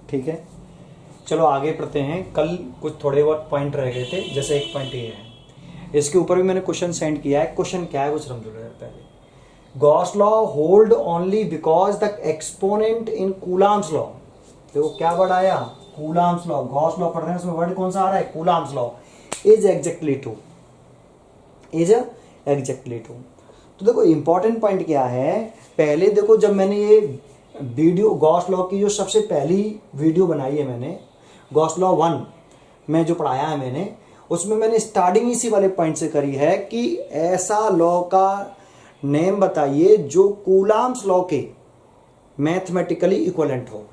ठीक है, चलो आगे पढ़ते हैं। कल कुछ थोड़े बहुत पॉइंट रह गए थे, जैसे एक पॉइंट ये है, इसके ऊपर भी मैंने क्वेश्चन सेंड किया है। क्वेश्चन क्या है वो समझ लो पहले। Gauss law hold only because the exponent in coulombs law, देखो क्या वर्ड आया, कूलाम्स लॉ। गॉस लॉ पढ़ रहे हैं, उसमें वर्ड कौन सा आ रहा है, Coulomb's law, is exactly true, is exactly true. तो देखो इंपॉर्टेंट पॉइंट क्या है, पहले देखो जब मैंने ये वीडियो गॉस लॉ की जो सबसे पहली वीडियो बनाई है मैंने, गॉस लॉ 1 में जो पढ़ाया है मैंने, उसमें मैंने स्टार्टिंग इसी वाले पॉइंट से करी है कि ऐसा लॉ का नेम बताइए जो कूलाम्स लॉ के मैथमेटिकली इक्विवेलेंट हो।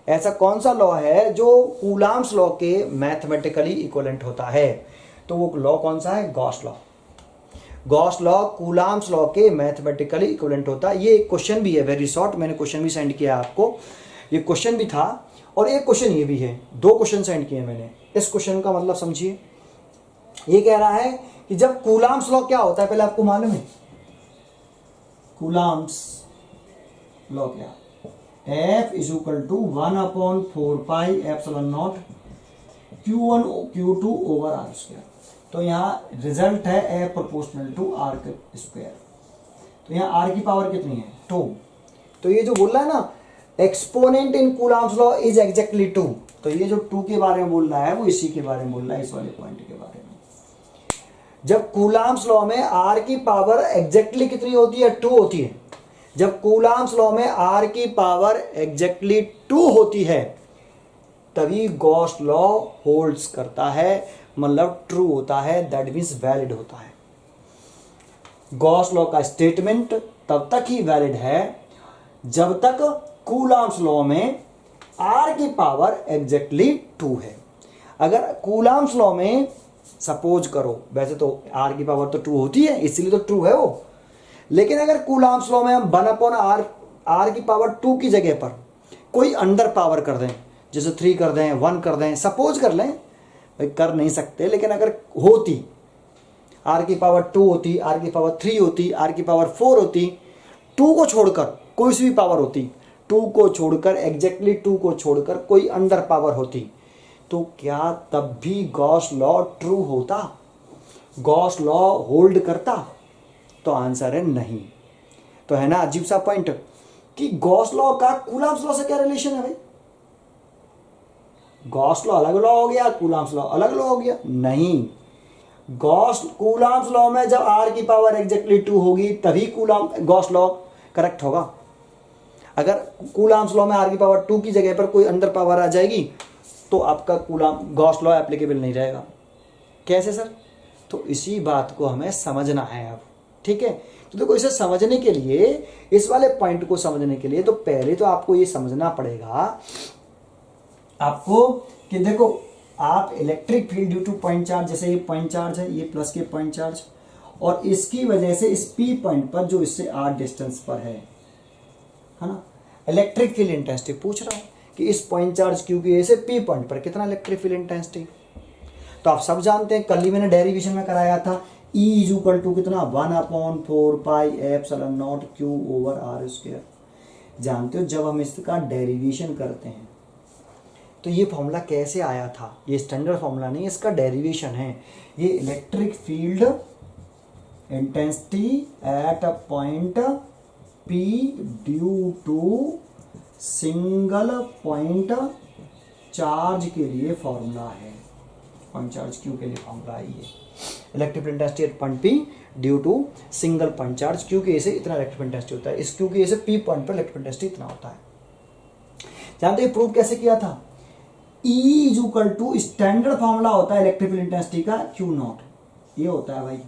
ऐसा कौन सा लॉ है जो कूलाम्स लॉ के मैथमेटिकली इक्विवेलेंट होता है, तो वो लॉ कौन सा है, Gauss law. Gauss law coulombs law के मैथमेटिकली इक्विवेलेंट होता है। ये एक क्वेश्चन भी है, वेरी शॉर्ट, मैंने क्वेश्चन भी सेंड किया आपको, ये क्वेश्चन भी था और एक क्वेश्चन ये भी है, 2 क्वेश्चन सेंड किए मैंने। इस क्वेश्चन का मतलब समझिए, ये कह रहा है कि जब कूलाम्स लॉ क्या होता है, पहले आपको मालूम है कूलाम्स लॉ क्या, F is equal to 1/4πε0 Q1 Q2 over are square. तो यहाँ रिजल्ट है F proportional to r square. तो यहाँ आर की पावर कितनी है, 2। तो ये जो बोल रहा है ना, exponent in coulombs law is exactly 2, तो ये जो 2 के बारे में बोल रहा है वो इसी के बारे में बोल रहा है, इस वाले पॉइंट के बारे में। जब कूलाम्स लॉ में आर की पावर एग्जैक्टली कितनी होती है, 2 होती है। जब कूलाम्स लॉ में आर की पावर एग्जैक्टली 2 होती है तभी गॉस लॉ होल्ड्स करता है, मतलब ट्रू होता है, दैट मीन्स वैलिड होता है। गॉस लॉ का स्टेटमेंट तब तक ही वैलिड है जब तक कूलाम्स लॉ में आर की पावर एग्जैक्टली 2 है। अगर कूलाम्स लॉ में सपोज करो, वैसे तो आर की पावर तो 2 होती है इसीलिए तो ट्रू है वो, लेकिन अगर कूलाम्स लॉ में हम 1/r आर की पावर 2 की जगह पर कोई अंडर पावर कर दें, जैसे 3 कर दें, 1 कर दें, सपोज कर लें, भाई कर नहीं सकते, लेकिन अगर होती आर की पावर 2 होती, आर की पावर 3 होती, आर की पावर 4 होती, 2 को छोड़कर कोई सी भी पावर होती, 2 को छोड़कर एग्जैक्टली 2 को छोड़कर कोई अंडर पावर होती, तो क्या तब भी गॉस लॉ ट्रू होता, गॉस लॉ होल्ड करता? तो आंसर है नहीं। तो है ना अजीब सा पॉइंट कि गॉस लॉ का कूलाम्स लॉ से क्या रिलेशन है भाई, गॉस लॉ अलग लॉ हो गया, कूलाम्स लॉ अलग लॉ हो गया, नहीं। कूलाम्स लॉ में जब आर की पावर एग्जैक्टली 2 होगी तभी गॉस लॉ करेक्ट होगा। अगर कूलाम्स लॉ में आर की पावर 2 की जगह पर कोई अंडर पावर आ जाएगी तो आपका गॉस लॉ एप्लीकेबल नहीं रहेगा। कैसे सर? तो इसी बात को हमें समझना है अब, ठीक है। तो देखो इसे समझने के लिए, इस वाले पॉइंट को समझने के लिए, तो पहले तो आपको ये समझना पड़ेगा आपको कि देखो आप electric field due to point charge, जैसे ये पॉइंट चार्ज है, ये प्लस के पॉइंट चार्ज, और इसकी वजह से इस पी पॉइंट पर जो इससे आर डिस्टेंस पर है ना, इलेक्ट्रिक फील्ड इंटेंसिटी पूछ रहा है कि इस पॉइंट चार्ज क्यू की वजह से पी पॉइंट पर कितना इलेक्ट्रिक फील्ड इंटेंसिटी। तो आप सब जानते हैं, कल ही मैंने डेरिवेशन में कराया था, E इज इक्वल टू कितना 1/4πε0 Q ओवर आर स्क्वायर। जानते हो जब हम इसका डेरिवेशन करते हैं तो ये फॉर्मूला कैसे आया था, ये स्टैंडर्ड फॉर्मूला नहीं, इसका डेरिवेशन है। ये electric field intensity at a point P due to single point charge के लिए फॉर्मूला है, पॉइंट चार्ज Q के लिए फॉर्मूला है ये। Electric field intensity at point P due to single point charge Q की वजह से इतना इलेक्ट्रिक फील्ड इंटेंसिटी होता है, इस Q की वजह से P पॉइंट पर इलेक्ट्रिक फील्ड इंटेंसिटी इतना होता है। जानते हैं प्रूव कैसे किया था? E is equal to standard formula होता है इलेक्ट्रिक फील्ड इंटेंसिटी का Q0, ये होता है भाई,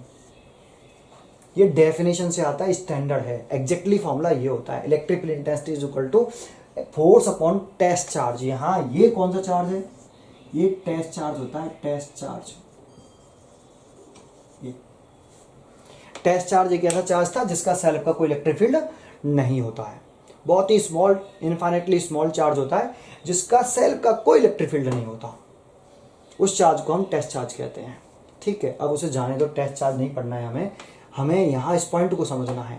ये डेफिनेशन से आता है, स्टैंडर्ड है, एग्जैक्टली फॉर्मूला ये होता है। Electric field intensity is equal to force upon test charge. यहाँ ये कौन सा चार्ज है, ये टेस्ट चार्ज होता है, टेस्ट चार्ज। ये टेस्ट चार्ज एक ऐसा चार्ज था जिसका सेल्फ का कोई इलेक्ट्रिक फील्ड नहीं होता है, बहुत ही स्मॉल, इनफाइनेटली स्मॉल चार्ज होता है जिसका सेल्फ का कोई इलेक्ट्रिक फील्ड नहीं होता, उस चार्ज को हम टेस्ट चार्ज कहते हैं, ठीक है। अब उसे जाने दो, टेस्ट चार्ज नहीं पढ़ना है हमें यहाँ इस पॉइंट को समझना है।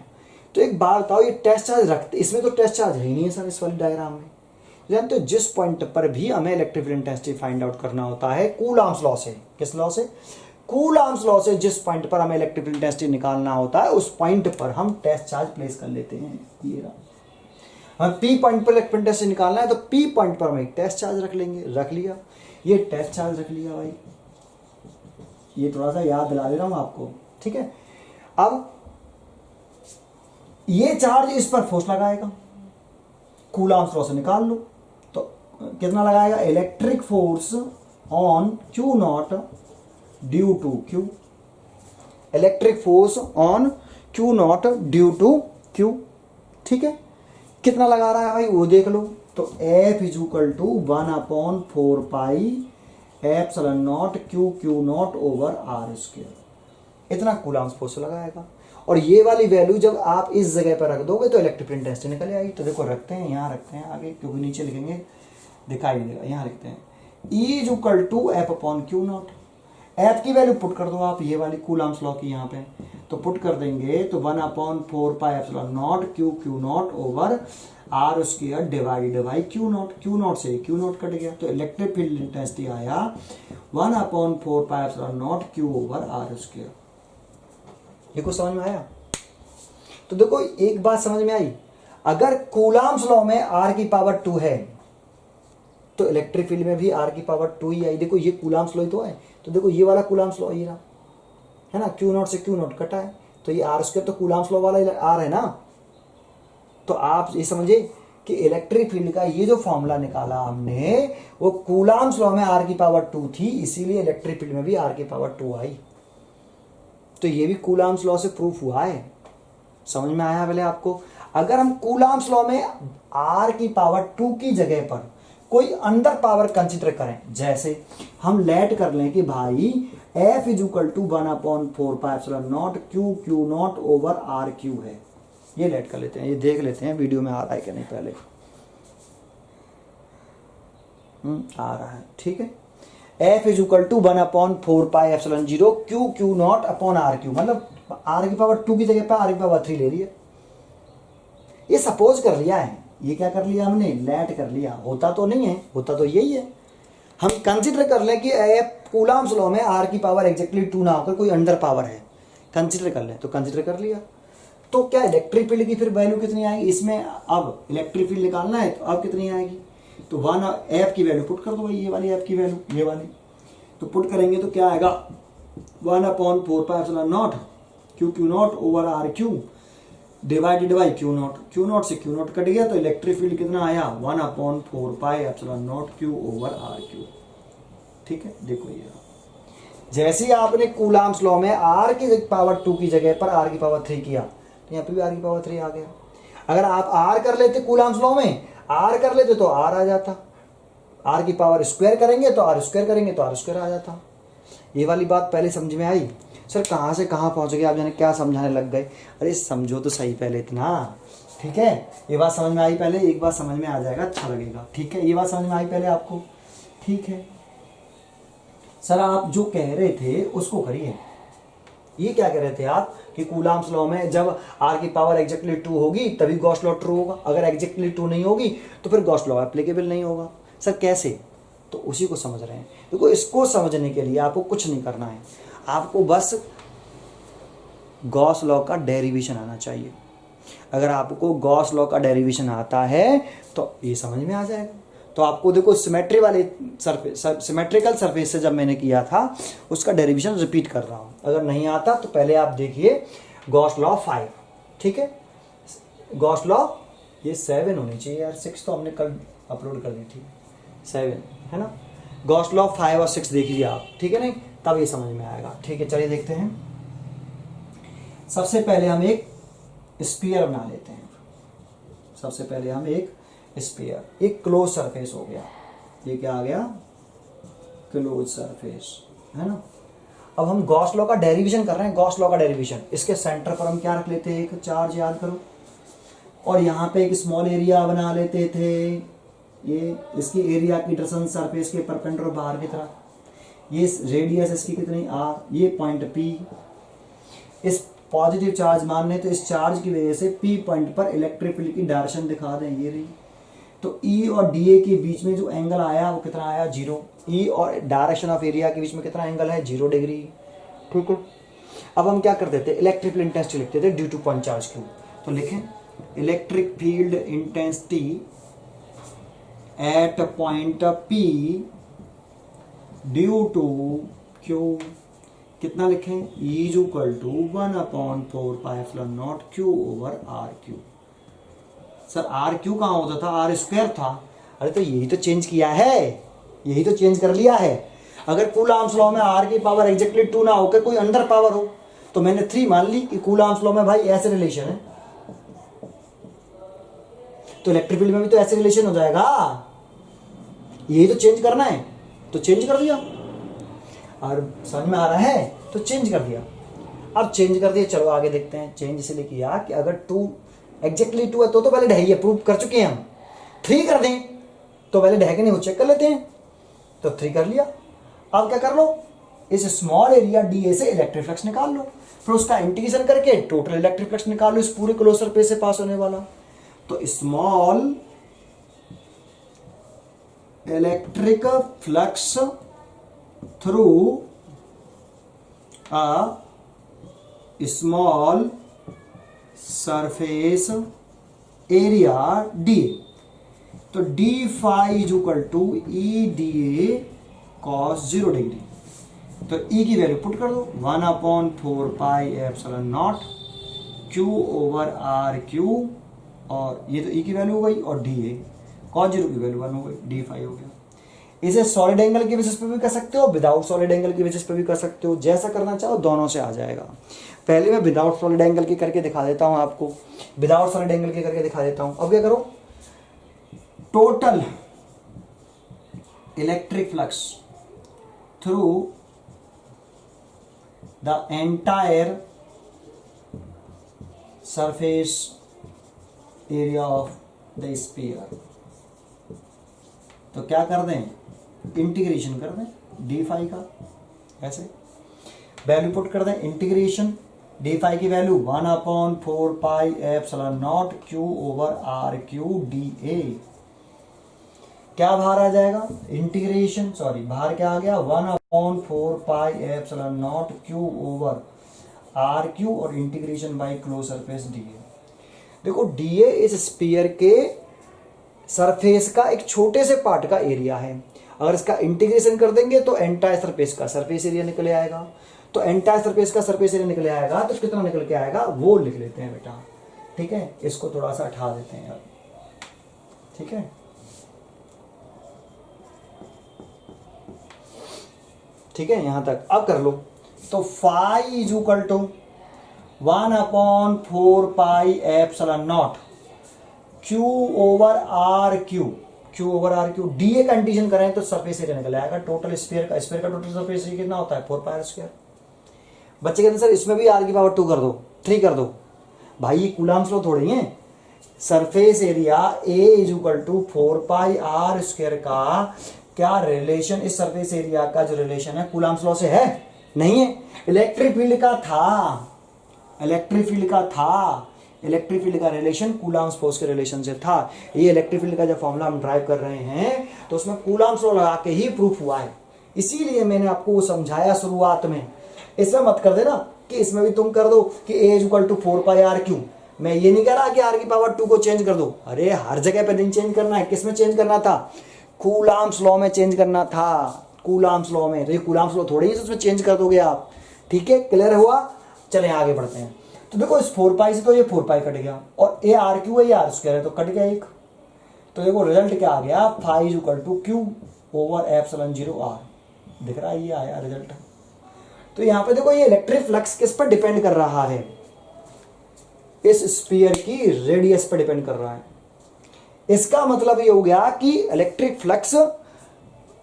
तो एक बात बताओ, ये टेस्ट चार्ज रखते, इसमें तो टेस्ट चार्ज है ही नहीं है सर, इस वाली डायग्राम में, जानते हो जिस पॉइंट पर भी हमें electric field intensity find out करना होता है कूलॉम्स लॉ से, किस लॉ से, कूलॉम्स लॉ से, जिस पॉइंट पर हमें इलेक्ट्रिक फील्ड इंटेंसिटी निकालना होता है उस पॉइंट पर हम टेस्ट चार्ज प्लेस कर लेते हैं। ये रहा, हमें पी पॉइंट पर इलेक्ट्रिक फील्ड इंटेंसिटी निकालना है तो पी पॉइंट पर हम एक टेस्ट चार्ज रख लेंगे, रख लिया, ये टेस्ट चार्ज रख लिया भाई, ये थोड़ा सा याद दिला दे रहा हूं आपको, ठीक है। अब ये चार्ज इस पर फोर्स लगाएगा, कूलॉम्स लॉ से निकाल लो, तो कितना लगाएगा, electric force on Q not due to Q, electric force on Q not due to Q, ठीक है। कितना लगा रहा है भाई वो देख लो, तो F is equal to 1/4 pi epsilon not Q Q not over are square, इतना कूलॉम्स फोर्स लगाएगा। और ये वाली वैल्यू जब आप इस जगह पर रख दोगे तो इलेक्ट्रिक फील्ड इंटेंसिटी निकल आएगी। तो देखो रखते हैं, यहाँ रखते हैं आगे, क्योंकि नीचे लिखेंगे दिखाई देगा, यहाँ लिखते हैं E is equal to F upon Q not, F की वैल्यू पुट कर दो आप, ये वाली कूलॉम्स लॉ की यहाँ पे, तो पुट कर देंगे तो 1/4 pi epsilon not Q Q not over are square divide by Q naught, Q naught से क्यू नॉट कट गया, तो इलेक्ट्रिक फील्ड इंटेंसिटी आया 1/4 pi epsilon not Q over are square. ये कुछ समझ में आया? तो देखो एक बात समझ में आई, अगर कूलॉम्स लॉ में r की पावर 2 है तो इलेक्ट्रिक फील्ड में भी r की पावर 2 ही आई। देखो ये कूलॉम्स लॉ ही तो है, तो देखो ये वाला कूलॉम्स लॉ ये रहा है ना, क्यू नॉट से क्यू नॉट कटा है, तो ये आर स्क्वायर तो कूलॉम्स लॉ वाला r है ना। तो आप ये समझे कि इलेक्ट्रिक फील्ड का ये जो फॉर्मूला निकाला हमने वो कूलॉम्स लॉ में r की पावर 2 थी, इसीलिए इलेक्ट्रिक फील्ड में भी r की पावर 2 आई। तो ये भी कूलॉम्स लॉ से प्रूफ हुआ है, समझ में आया पहले आपको। अगर हम कूलॉम्स लॉ में r की पावर 2 की जगह पर कोई अंदर पावर कंसीडर करें, जैसे हम लेट कर लें कि भाई F is equal to 1/4 pi epsilon not Q Q not over are Q है, ये लेट कर लेते हैं, ये देख लेते हैं वीडियो में आ रहा है कि नहीं पहले। आ रहा है, ठीक है। F is equal to 1/4 pi epsilon 0 Q Q naught upon R Q, मतलब r की पावर 2 की जगह पर r की पावर 3 ले रही है। ये सपोज कर लिया है, ये क्या कर लिया हमने, लेट कर लिया, होता तो नहीं है, होता तो यही है। हम कंसीडर कर लें कि कूलॉम्स लॉ में r की पावर एग्जैक्टली 2 ना होकर कोई अंडर पावर है, कंसीडर कर लें, तो कंसीडर कर लिया। तो क्या इलेक्ट्रिक फील्ड की फिर वैल्यू कितनी आएगी इसमें, अब इलेक्ट्रिक फील्ड निकालना है तो अब कितनी आएगी, तो 1 F की वैल्यू पुट कर दो भाई, ये वाली F की वैल्यू, ये वाली, तो पुट करेंगे तो क्या आएगा 1/4 pi epsilon not Q Q not over are Q divided by Q naught, Q naught से क्यू नॉट कट गया, तो इलेक्ट्रिक फील्ड कितना आया 1/4 pi epsilon not Q over are Q, ठीक है। देखो ये जैसे ही आपने कूलॉम्स लॉ में r की पावर 2 की जगह पर r की पावर 3 किया, तो यहाँ पे भी r की पावर 3 आ गया। अगर आप r कर लेते कूलॉम्स लॉ में, r कर लेते तो r आ जाता, r की पावर स्क्वायर करेंगे तो r स्क्वायर करेंगे तो r स्क्वायर आ जाता। ये वाली बात पहले समझ में आई? सर कहाँ से कहाँ पहुँच गए आप, जाने क्या समझाने लग गए, अरे समझो तो सही पहले इतना, ठीक है। ये बात समझ में आई पहले, एक बात समझ में आ जाएगा अच्छा लगेगा, ठीक है। ये बात समझ में आई पहले आपको, ठीक है। सर आप जो कह रहे थे उसको करिए। ये क्या कह रहे थे आप कि कूलॉम्स लॉ में जब r की पावर एग्जैक्टली 2 होगी तभी गॉस लॉ ट्रू होगा, अगर एग्जैक्टली 2 नहीं होगी तो फिर गॉस लॉ एप्लीकेबल नहीं होगा। सर कैसे, तो उसी को समझ रहे हैं। देखो इसको समझने के लिए आपको कुछ नहीं करना है, आपको बस गॉस लॉ का डेरिवेशन आना चाहिए। अगर आपको गॉस लॉ का डेरिवेशन आता है तो ये समझ में आ जाएगा। तो आपको देखो सिमेट्री वाले सरफेस, सिमेट्रिकल सरफेस से जब मैंने किया था उसका डेरिवेशन रिपीट कर रहा हूँ। अगर नहीं आता तो पहले आप देखिए गॉस लॉ 5, ठीक है। गॉस लॉ ये 7 होनी चाहिए यार, 6 तो हमने कल अपलोड कर दी थी, 7 है ना। गॉस लॉ 5 और 6 देखिए आप, ठीक है, नहीं तब ये समझ में आएगा, ठीक है। चलिए देखते हैं। सबसे पहले हम एक स्फीयर बना लेते हैं। सबसे पहले हम एक स्फीयर, एक क्लोज सरफेस हो गया, ये क्या आ गया, क्लोज सरफेस, है ना। अब हम गॉस लॉ का डेरिवेशन कर रहे हैं, गॉस लॉ का डेरिवेशन। इसके सेंटर पर हम क्या रख लेते हैं, एक चार्ज, याद करो, और यहाँ पे एक स्मॉल एरिया बना लेते थे, ये इसकी एरिया की डिस्टेंस सरफेस के परपेंडिकुलर बाहर की तरफ, ये रेडियस इसकी कितनी r, ये पॉइंट P। इस पॉजिटिव चार्ज मान लें तो इस चार्ज की वजह से P पॉइंट पर इलेक्ट्रिक फील्ड की डायरेक्शन दिखा दें, ये रही। तो ई और डी ए के बीच में जो एंगल आया वो कितना आया 0। ई और डायरेक्शन ऑफ एरिया के बीच में कितना एंगल है 0 डिग्री। ठीक है, अब हम क्या कर देते, इलेक्ट्रिक फील्ड इंटेंसिटी लिख देते due to point charge q. तो लिखें electric field intensity at point P due to q, कितना लिखें, E is equal to 1/4πε0 q over are q. Sir r q कहाँ होता था, आर स्क्वायर था। अरे तो यही तो चेंज किया है, यही तो चेंज कर लिया है। अगर कूलॉम्स लॉ में आर की पावर एग्जैक्टली 2 ना होकर कोई अंडर पावर हो तो मैंने 3 मान ली कि कूलॉम्स लॉ में भाई ऐसे रिलेशन है, तो इलेक्ट्रिक फील्ड में भी तो ऐसे रिलेशन हो जाएगा। यही तो चेंज करना है, तो चेंज कर दिया। और समझ में आ रहा है, तो चेंज कर दिया। अब चेंज कर दिया, चलो आगे देखते हैं। चेंज इसलिए किया कि अगर 2 एग्जैक्टली 2 है तो पहले ढाई प्रूव कर चुके हैं हम। 3 कर दें तो पहले ढह के नहीं वो चेक कर लेते हैं, तो 3 कर लिया। अब क्या कर लो, इस स्मॉल एरिया डी से इलेक्ट्रिक फ्लक्स निकाल लो, फिर उसका इंटीग्रेशन करके टोटल इलेक्ट्रिक फ्लक्स निकाल लो इस पूरे क्लोज सरफेस से पास होने वाला। तो small electric flux through a small surface area d, तो d phi is equal to E d A cos 0 degree. तो ई की वैल्यू पुट कर दो 1/4πε0 क्यू ओवर आर क्यू, और ये तो ई की वैल्यू हो गई, और डी ए कॉस 0 की वैल्यू 1 हो गई, डी फाई हो गया। इसे सॉलिड एंगल के बेसिस पे भी कर सकते हो, विदाउट सॉलिड एंगल के बेसिस पे भी कर सकते हो, जैसा करना चाहो दोनों से आ जाएगा। पहले मैं विदाउट सॉलिड एंगल की करके दिखा देता हूं आपको, विदाउट सॉलिड एंगल की करके दिखा देता हूं। अब क्या करो, total electric flux through the entire surface area of the sphere, तो क्या कर दें, इंटीग्रेशन कर दें डी फाई का, ऐसे वैल्यू पुट कर दें, इंटीग्रेशन डी फाई की value 1/4πε0 q over are q d A. क्या बाहर आ जाएगा, इंटीग्रेशन, सॉरी बाहर क्या आ गया 1/4πε0 क्यू ओवर आर क्यू, और integration by close surface D A. देखो डी ए इस स्फीयर के सरफेस का एक छोटे से पार्ट का एरिया है। अगर इसका इंटीग्रेशन कर देंगे तो एंटायर सरफेस का सरफेस एरिया निकल आएगा, तो एंटायर सरफेस का सरफेस एरिया निकल आएगा, तो कितना निकल के आएगा वो लिख लेते हैं बेटा। ठीक है, इसको थोड़ा सा हटा देते हैं अब। ठीक है, ठीक है, यहां तक अब कर लो। तो phi is equal to 1/4πε0 q over are q, q over are q, d A condition करें तो सरफेस एरिया निकल आएगा टोटल स्फीयर का टोटल सरफेस एरिया कितना होता है 4πr²। बच्चे कहते हैं सर इसमें भी आर की पावर 2 कर दो, 3 कर दो। भाई ये कूलम्स लॉ थोड़ी है, surface area A is equal to 4πr² का क्या रिलेशन इस सरफेस एरिया का जो रिलेशन है कूलम्स लॉ से है, नहीं है, इलेक्ट्रिक फील्ड का था, इलेक्ट्रिक फील्ड का था, इलेक्ट्रिक फील्ड का रिलेशन कूलम्स फोर्स के रिलेशन से था। ये इलेक्ट्रिक फील्ड का जब फॉर्मूला हम ड्राइव कर रहे हैं तो उसमें कूलम्स लॉ लगा के ही प्रूफ हुआ है, इसीलिए मैंने आपको वो समझाया शुरुआत में। इसमें मत कर देना कि इसमें भी तुम कर दो कि ए इज इक्वल टू 4πr²। मैं ये नहीं कह रहा कि आर की पावर 2 को चेंज कर दो, अरे हर जगह पे नहीं चेंज करना है, किसमें चेंज करना था, कूलम्स लॉ में चेंज करना था, कूलम्स लॉ में। तो ये कूलम्स लॉ थोड़ी है उसमें चेंज कर दोगे आप। ठीक है, क्लियर हुआ, चलें आगे बढ़ते हैं। तो देखो इस 4π से तो ये 4π कट गया, और ए आर क्यू है, ये r² है, तो कट गया एक। तो देखो रिजल्ट क्या आ गया, phi is equal to Q over ε0r, दिख रहा है, ये आया रिजल्ट। तो यहाँ पे देखो ये इलेक्ट्रिक फ्लक्स किस पर डिपेंड कर रहा है, इस स्फीयर की रेडियस पर डिपेंड कर रहा है। इसका मतलब ये हो गया कि इलेक्ट्रिक फ्लक्स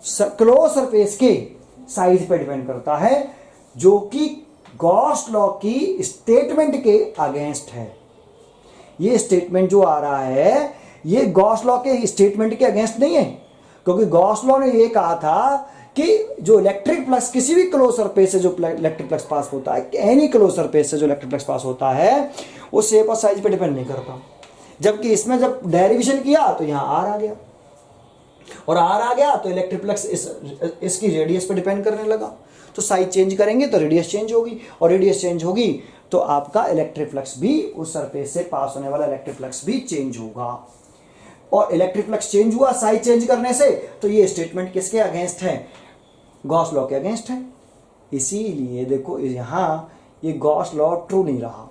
क्लोज सरफेस के साइज पर डिपेंड करता है, जो कि गॉस लॉ की स्टेटमेंट के अगेंस्ट है। ये स्टेटमेंट जो आ रहा है ये गॉस लॉ के स्टेटमेंट के अगेंस्ट नहीं है, क्योंकि गॉस लॉ ने ये कहा था कि जो इलेक्ट्रिक फ्लक्स किसी भी क्लोज सरफेस से जो इलेक्ट्रिक फ्लक्स पास होता है, एनी क्लोज सरफेस से जो इलेक्ट्रिक फ्लक्स पास होता है, वो शेप और साइज पे डिपेंड नहीं करता। जबकि इसमें जब डेरिवेशन किया तो यहाँ आर आ गया, और आर आ गया तो इलेक्ट्रिक फ्लक्स इसकी रेडियस पे डिपेंड करने लगा। तो साइज चेंज करेंगे तो रेडियस चेंज होगी, और रेडियस चेंज होगी तो आपका इलेक्ट्रिक फ्लक्स भी, उस सरफेस से पास होने वाला इलेक्ट्रिक फ्लक्स भी चेंज होगा। और इलेक्ट्रिक फ्लक्स चेंज हुआ साइज चेंज करने से, तो ये स्टेटमेंट किसके अगेंस्ट है? गॉस लॉ के अगेंस्ट है। इसीलिए देखो यहाँ ये गॉस लॉ ट्रू नहीं रहा,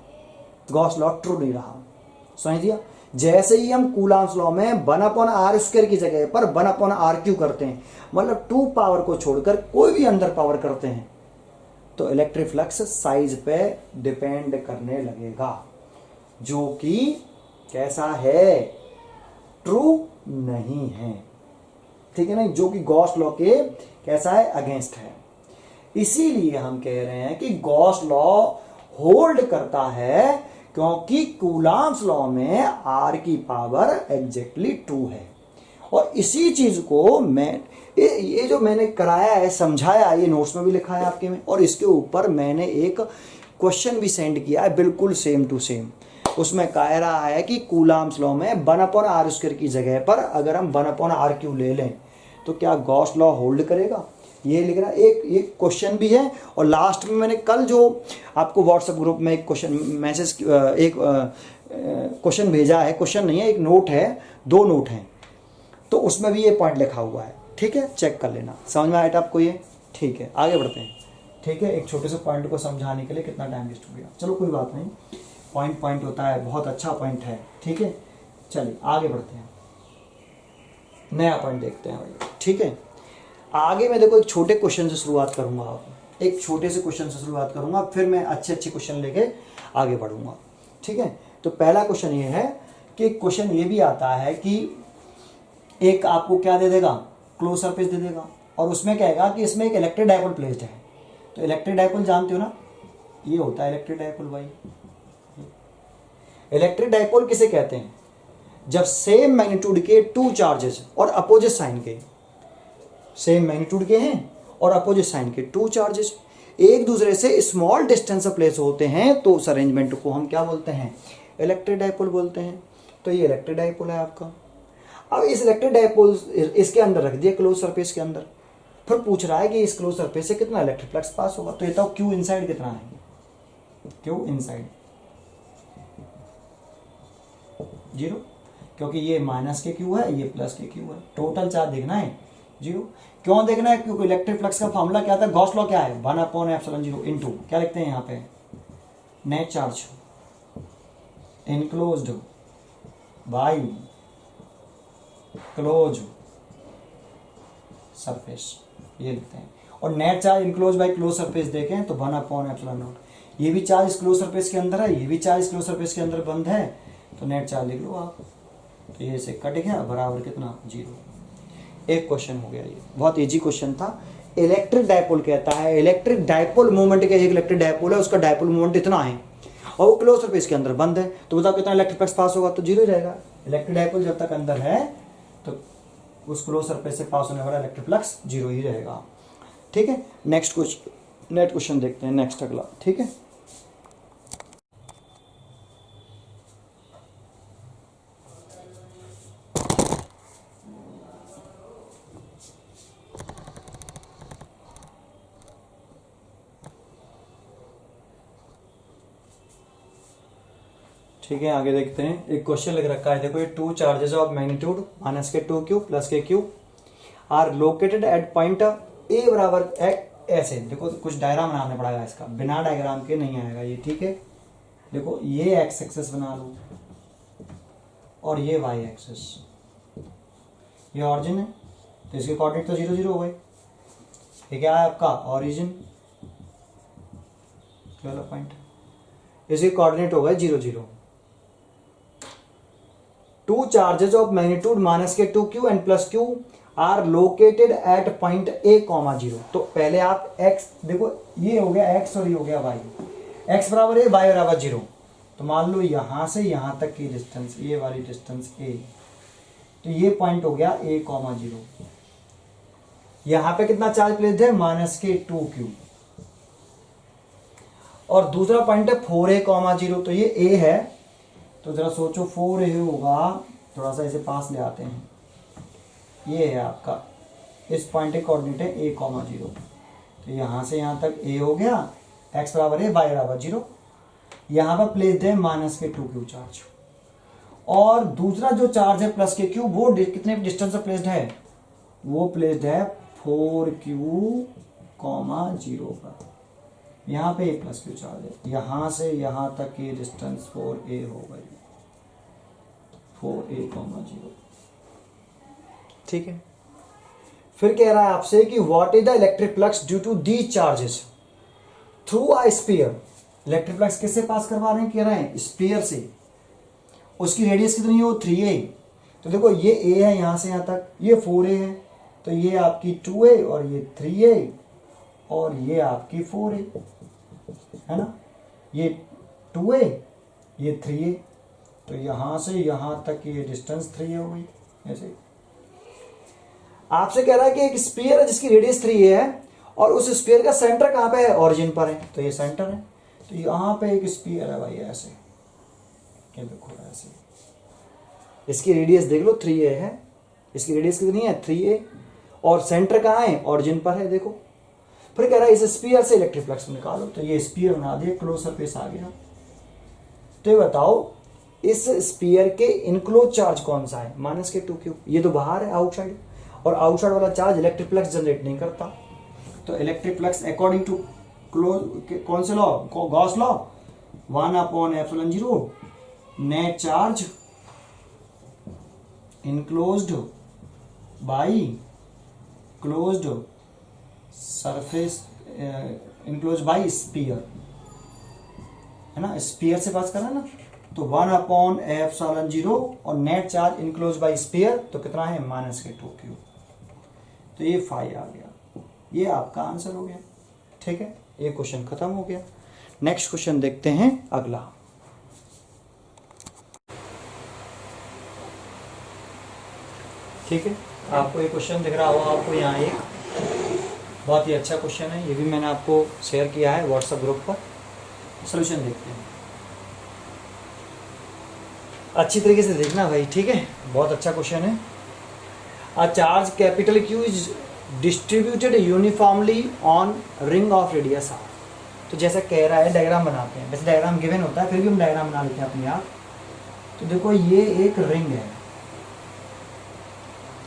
गॉस लॉ ट्रू नहीं रहा, समझ दिया। जैसे ही हम कूलॉम्स लॉ में 1/r² की जगह पर 1/r³ करते हैं, मतलब 2 पावर को छोड़कर कोई भी अंदर पावर करते हैं, तो इलेक्ट्रिक फ्लक्स साइज पे डिपेंड करने लगेगा, जो कि कैसा है? ट्रू नहीं है, ठीक है ना, जो कि गॉस लॉ के कैसा है? अगेंस्ट है। इसीलिए हम कह रहे हैं कि गॉस लॉ होल्ड करता है, क्योंकि कूलॉम्स लॉ में r की पावर एग्जैक्टली 2 है। और इसी चीज को मैं ये जो मैंने कराया है, समझाया, ये नोट्स में भी लिखा है आपके में, और इसके ऊपर मैंने एक क्वेश्चन भी सेंड किया है बिल्कुल सेम टू सेम। उसमें कह रहा है कि कूलॉम्स लॉ में 1/r² की जगह पर अगर हम 1/r³ ले लें तो क्या गॉस लॉ होल्ड करेगा? ये लिख रहा है। एक क्वेश्चन भी है, और लास्ट में मैंने कल जो आपको व्हाट्सएप ग्रुप में एक क्वेश्चन मैसेज, एक क्वेश्चन भेजा है, क्वेश्चन नहीं है, एक नोट है, 2 नोट हैं, तो उसमें भी ये पॉइंट लिखा हुआ है, ठीक है, चेक कर लेना। समझ में आया आपको ये? ठीक है, आगे बढ़ते हैं। ठीक है, एक छोटे से पॉइंट को समझाने के लिए कितना टाइम वेस्ट हो गया, चलो कोई बात नहीं, पॉइंट होता है, बहुत अच्छा पॉइंट है, ठीक है। चलिए आगे बढ़ते हैं, नया पॉइंट देखते हैं भाई, ठीक है। आगे मैं देखो एक छोटे क्वेश्चन से शुरुआत करूंगा, एक छोटे से क्वेश्चन से शुरुआत करूंगा, फिर मैं अच्छे क्वेश्चन लेके आगे बढ़ूंगा, ठीक है। तो पहला क्वेश्चन ये है कि क्वेश्चन ये भी आता है कि एक आपको क्या दे देगा? क्लोज सरफेस दे देगा, और उसमें कहेगा कि इसमें एक इलेक्ट्रिक डायपोल प्लेस्ड है। तो इलेक्ट्रिक डायपोल जानते हो ना, ये होता है इलेक्ट्रिक डायपोल भाई। इलेक्ट्रिक डायपोल किसे कहते हैं? जब सेम मैग्नीट्यूड के 2 चार्जेस और अपोजिट साइन के, सेम मैग्नीट्यूड के हैं और अपोजिट साइन के 2 चार्जेस एक दूसरे से स्मॉल डिस्टेंस पर प्लेस होते हैं, तो उस अरेंजमेंट को हम क्या बोलते हैं? इलेक्ट्रिक डायपोल बोलते हैं। तो ये इलेक्ट्रिक डायपोल है आपका। अब इस इलेक्ट्रिक डायपोल इसके अंदर रख दिया, क्लोज सरफेस के अंदर, फिर पूछ रहा है कि इस क्लोज सरफेस से कितना इलेक्ट्रिक फ्लक्स पास होगा। तो ये तो क्यू इनसाइड कितना है? क्यू इनसाइड 0, क्योंकि ये माइनस के क्यू है, ये प्लस के क्यू है, टोटल चार्ज देखना है 0। क्यों देखना है? क्योंकि इलेक्ट्रिक फ्लक्स का फॉर्मूला क्या था? गॉस लॉ क्या है? 1/ε0 इनटू क्या लिखते हैं यहाँ पे? Net charge enclosed by close surface, ये लिखते हैं। और net charge enclose by close surface देखें तो 1/ε0। ये भी चार्ज क्लोज सरफेस के अंदर है, ये भी चार्ज क्लोज सरफेस के अंदर बंद है, तो नेट चार्ज लिख लो आप। तो ये से कट गया, बराबर कितना? 0। एक क्वेश्चन हो गया, ये बहुत इजी क्वेश्चन था। इलेक्ट्रिक डायपोल कहता है, इलेक्ट्रिक डायपोल मूवमेंट के, एक इलेक्ट्रिक डायपोल है, उसका डायपोल मूवमेंट इतना है और वो क्लोज सरफेस के अंदर बंद है, तो बताओ कितना इलेक्ट्रिक फ्लक्स पास होगा? तो 0 रहेगा। इलेक्ट्रिक डायपोल जब तक अंदर है तो उस क्लोज सरफेस से पास होने वाला इलेक्ट्रिक फ्लक्स 0 ही रहेगा, ठीक है। नेक्स्ट क्वेश्चन देखते हैं, नेक्स्ट अगला, ठीक है। ठीक है, आगे देखते हैं। एक क्वेश्चन लिख रखा है, देखो ये 2 charges of magnitude -2q + kq are located at point A बराबर ऐसे। देखो कुछ डायग्राम बनाना पड़ेगा इसका, बिना डायग्राम के नहीं आएगा ये, ठीक है। देखो ये एक्स एक्सिस बना लो और ये वाई एक्सिस, ये ऑरिजिन है तो इसके कोऑर्डिनेट तो 0 0 हो गए। ये क्या है आपका? ऑरिजिन, पॉइंट, इसके कोऑर्डिनेट हो गए 0 0। 2 charges of magnitude -2q and +q are located at point A, 0। तो पहले आप x देखो, ये हो गया x और ये हो गया y, x बराबर a, y बराबर 0। तो मान लो यहां से यहां तक की डिस्टेंस, ये वाली डिस्टेंस a, तो ये पॉइंट हो गया a, 0। यहां पे कितना चार्ज प्लेस्ड है? -2q। और दूसरा पॉइंट है 4a, 0, तो ये a है, तो जरा सोचो 4a होगा, थोड़ा सा इसे पास ले आते हैं, ये है आपका, इस पॉइंट के कोऑर्डिनेट है a, 0। तो यहाँ से यहाँ तक a हो गया, x बराबर है, y बराबर 0। यहाँ पर प्लेस्ड है -2q चार्ज, और दूसरा जो चार्ज है +q, वो कितने डिस्टेंस पर प्लेस्ड है, वो प्लेस्ड है 4q, 0 पर। यहाँ पे +q चार्ज है, यहाँ से यहाँ तक की डिस्टेंस 4a हो गई, 4a, 0। ठीक है। फिर कह रहा है आपसे कि what is the electric flux due to these charges through a sphere. Electric flux किससे पास करवा रहे हैं, कह रहे हैं स्फीयर से। उसकी रेडियस कितनी हो, 3a। तो देखो ये a है, यहाँ से यहाँ तक ये 4a है, तो ये आपकी 2a और ये 3a और ये आपकी 4a है ना, ये 2a ये 3a, तो यहाँ से यहाँ तक की ये डिस्टेंस 3a हो गई। ऐसे आपसे कह रहा है कि एक स्फीयर है जिसकी रेडियस 3a है, और उस स्फीयर का सेंटर कहाँ पे है, ओरिजिन पर है, तो ये सेंटर है। तो यहाँ पे एक स्फीयर है भाई, ऐसे क्या देखो, ऐसे इसकी रेडियस देख लो 3a है, इसकी रेडियस कितनी है 3a, और सेंटर कहाँ है, ओरिजिन पर है, देखो। फिर कह रहा है इस स्फीयर से इलेक्ट्रिक फ्लक्स निकालो, तो ये स्फीयर बना दिया, क्लोज सरफेस आ गया। तो ये बताओ इस स्फीयर के इनक्लोज चार्ज कौन सा है, -2q, ये तो बाहर है, आउटसाइड, और आउटसाइड वाला चार्ज इलेक्ट्रिक फ्लक्स जनरेट नहीं करता। तो electric flux according to close, कौन से law, Gauss law, 1/ε0 net charge enclosed by closed surface, enclose by sphere, है ना, स्फीयर से पास करना ना। तो 1/ε0 और net charge enclose by sphere, तो कितना है -2q। तो ये फाई आ गया, ये आपका आंसर हो गया। ठीक है, ये क्वेश्चन खत्म हो गया। नेक्स्ट क्वेश्चन देखते हैं अगला। ठीक है, आपको ये क्वेश्चन दिख रहा होगा आपको यहाँ, एक बहुत ही अच्छा क्वेश्चन है, ये भी मैंने आपको शेयर किया है व्हाट्सएप ग्रुप पर। सॉल्यूशन देखते हैं, अच्छी तरीके से देखना भाई, ठीक है, बहुत अच्छा क्वेश्चन है। A charge capital Q is distributed uniformly on ring of radius r। तो जैसा कह रहा है, डायग्राम बनाते हैं, वैसे डायग्राम गिवन होता है, फिर भी हम डायग्राम बना लेते हैं अपने आप। तो देखो ये एक रिंग है,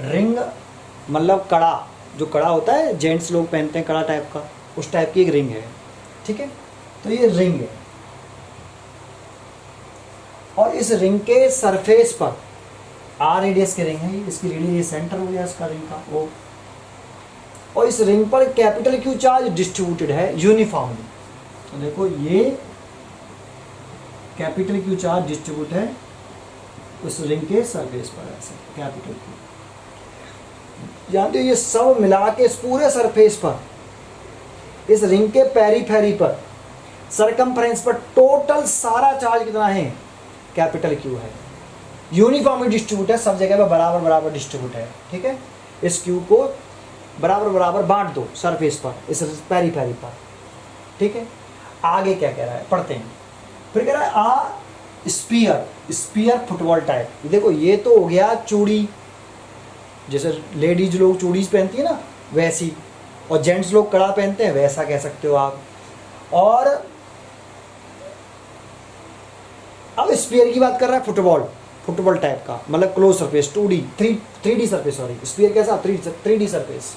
रिंग मतलब कड़ा, जो कड़ा होता है जेंट्स लोग पहनते हैं कड़ा टाइप का, उस टाइप की एक रिंग है। ठीक है, तो ये रिंग है, और इस रिंग के सरफेस पर r रेडियस की रिंग है, इसकी रेडियस सेंटर हो गया इसका रिंग का ओ, और इस रिंग पर कैपिटल Q चार्ज डिस्ट्रीब्यूटेड है यूनिफॉर्मली। तो देखो ये कैपिटल Q चार्ज डिस्ट्रीब्यूट है उस रिंग के सरफेस पर, ऐसे कैपिटल Q। जानते हो ये सब मिला के इस पूरे सरफेस पर, इस रिंग के पेरीफेरी पर, सरकमफ्रेंस पर टोटल सारा चार्ज कितना है, कैपिटल Q है, यूनिफॉर्मली डिस्ट्रीब्यूट है, सब जगह पर बराबर बराबर डिस्ट्रीब्यूट है। ठीक है, इस Q को बराबर बराबर बांट दो सरफेस पर, इस पेरीफेरी पर। ठीक है, आगे क्या कह रहा है पढ़ते हैं। फिर कह रहा है आ स्पीयर, स्पीयर फुटबॉल टाइप। देखो ये तो हो गया चूड़ी, जैसे लेडीज लोग चूड़ीज पहनती है ना वैसी, और जेंट्स लोग कड़ा पहनते हैं वैसा कह सकते हो आप। और अब स्पीयर की बात कर रहा है, फुटबॉल, फुटबॉल टाइप का, मतलब close surface, 2D 3D surface, sorry sphere कैसा 3D सरफेस।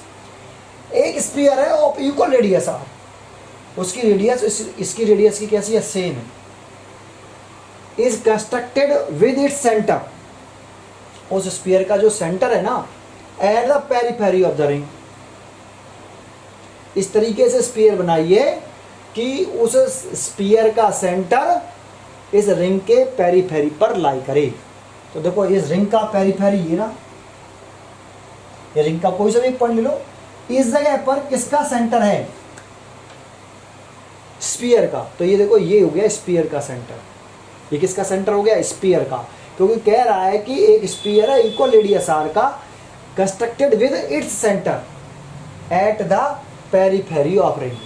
एक स्पीयर है और इक्वल रेडियस आर, उसकी रेडियस इसकी रेडियस की कैसी है, सेम है। Is constructed with its centre, उस स्पीयर का जो सेंटर है ना, at the periphery of the ring. इस तरीके से स्पीयर बनाइए कि उस स्पीयर का सेंटर इस रिंग के पेरीफेरी पर लाई करे। तो देखो इस रिंग का पेरीफेरी ये ना, ये रिंग का कोई सा भी एक पॉइंट ले लो, इस जगह पर किसका सेंटर है, स्पीयर का। तो ये देखो ये हो गया स्पीयर का सेंटर, ये किसका सेंटर हो गया, स्पीयर का, क्योंकि कह रहा है कि एक स्पीयर है इक्वल रेडियस आर का, constructed with its centre at the periphery of ring.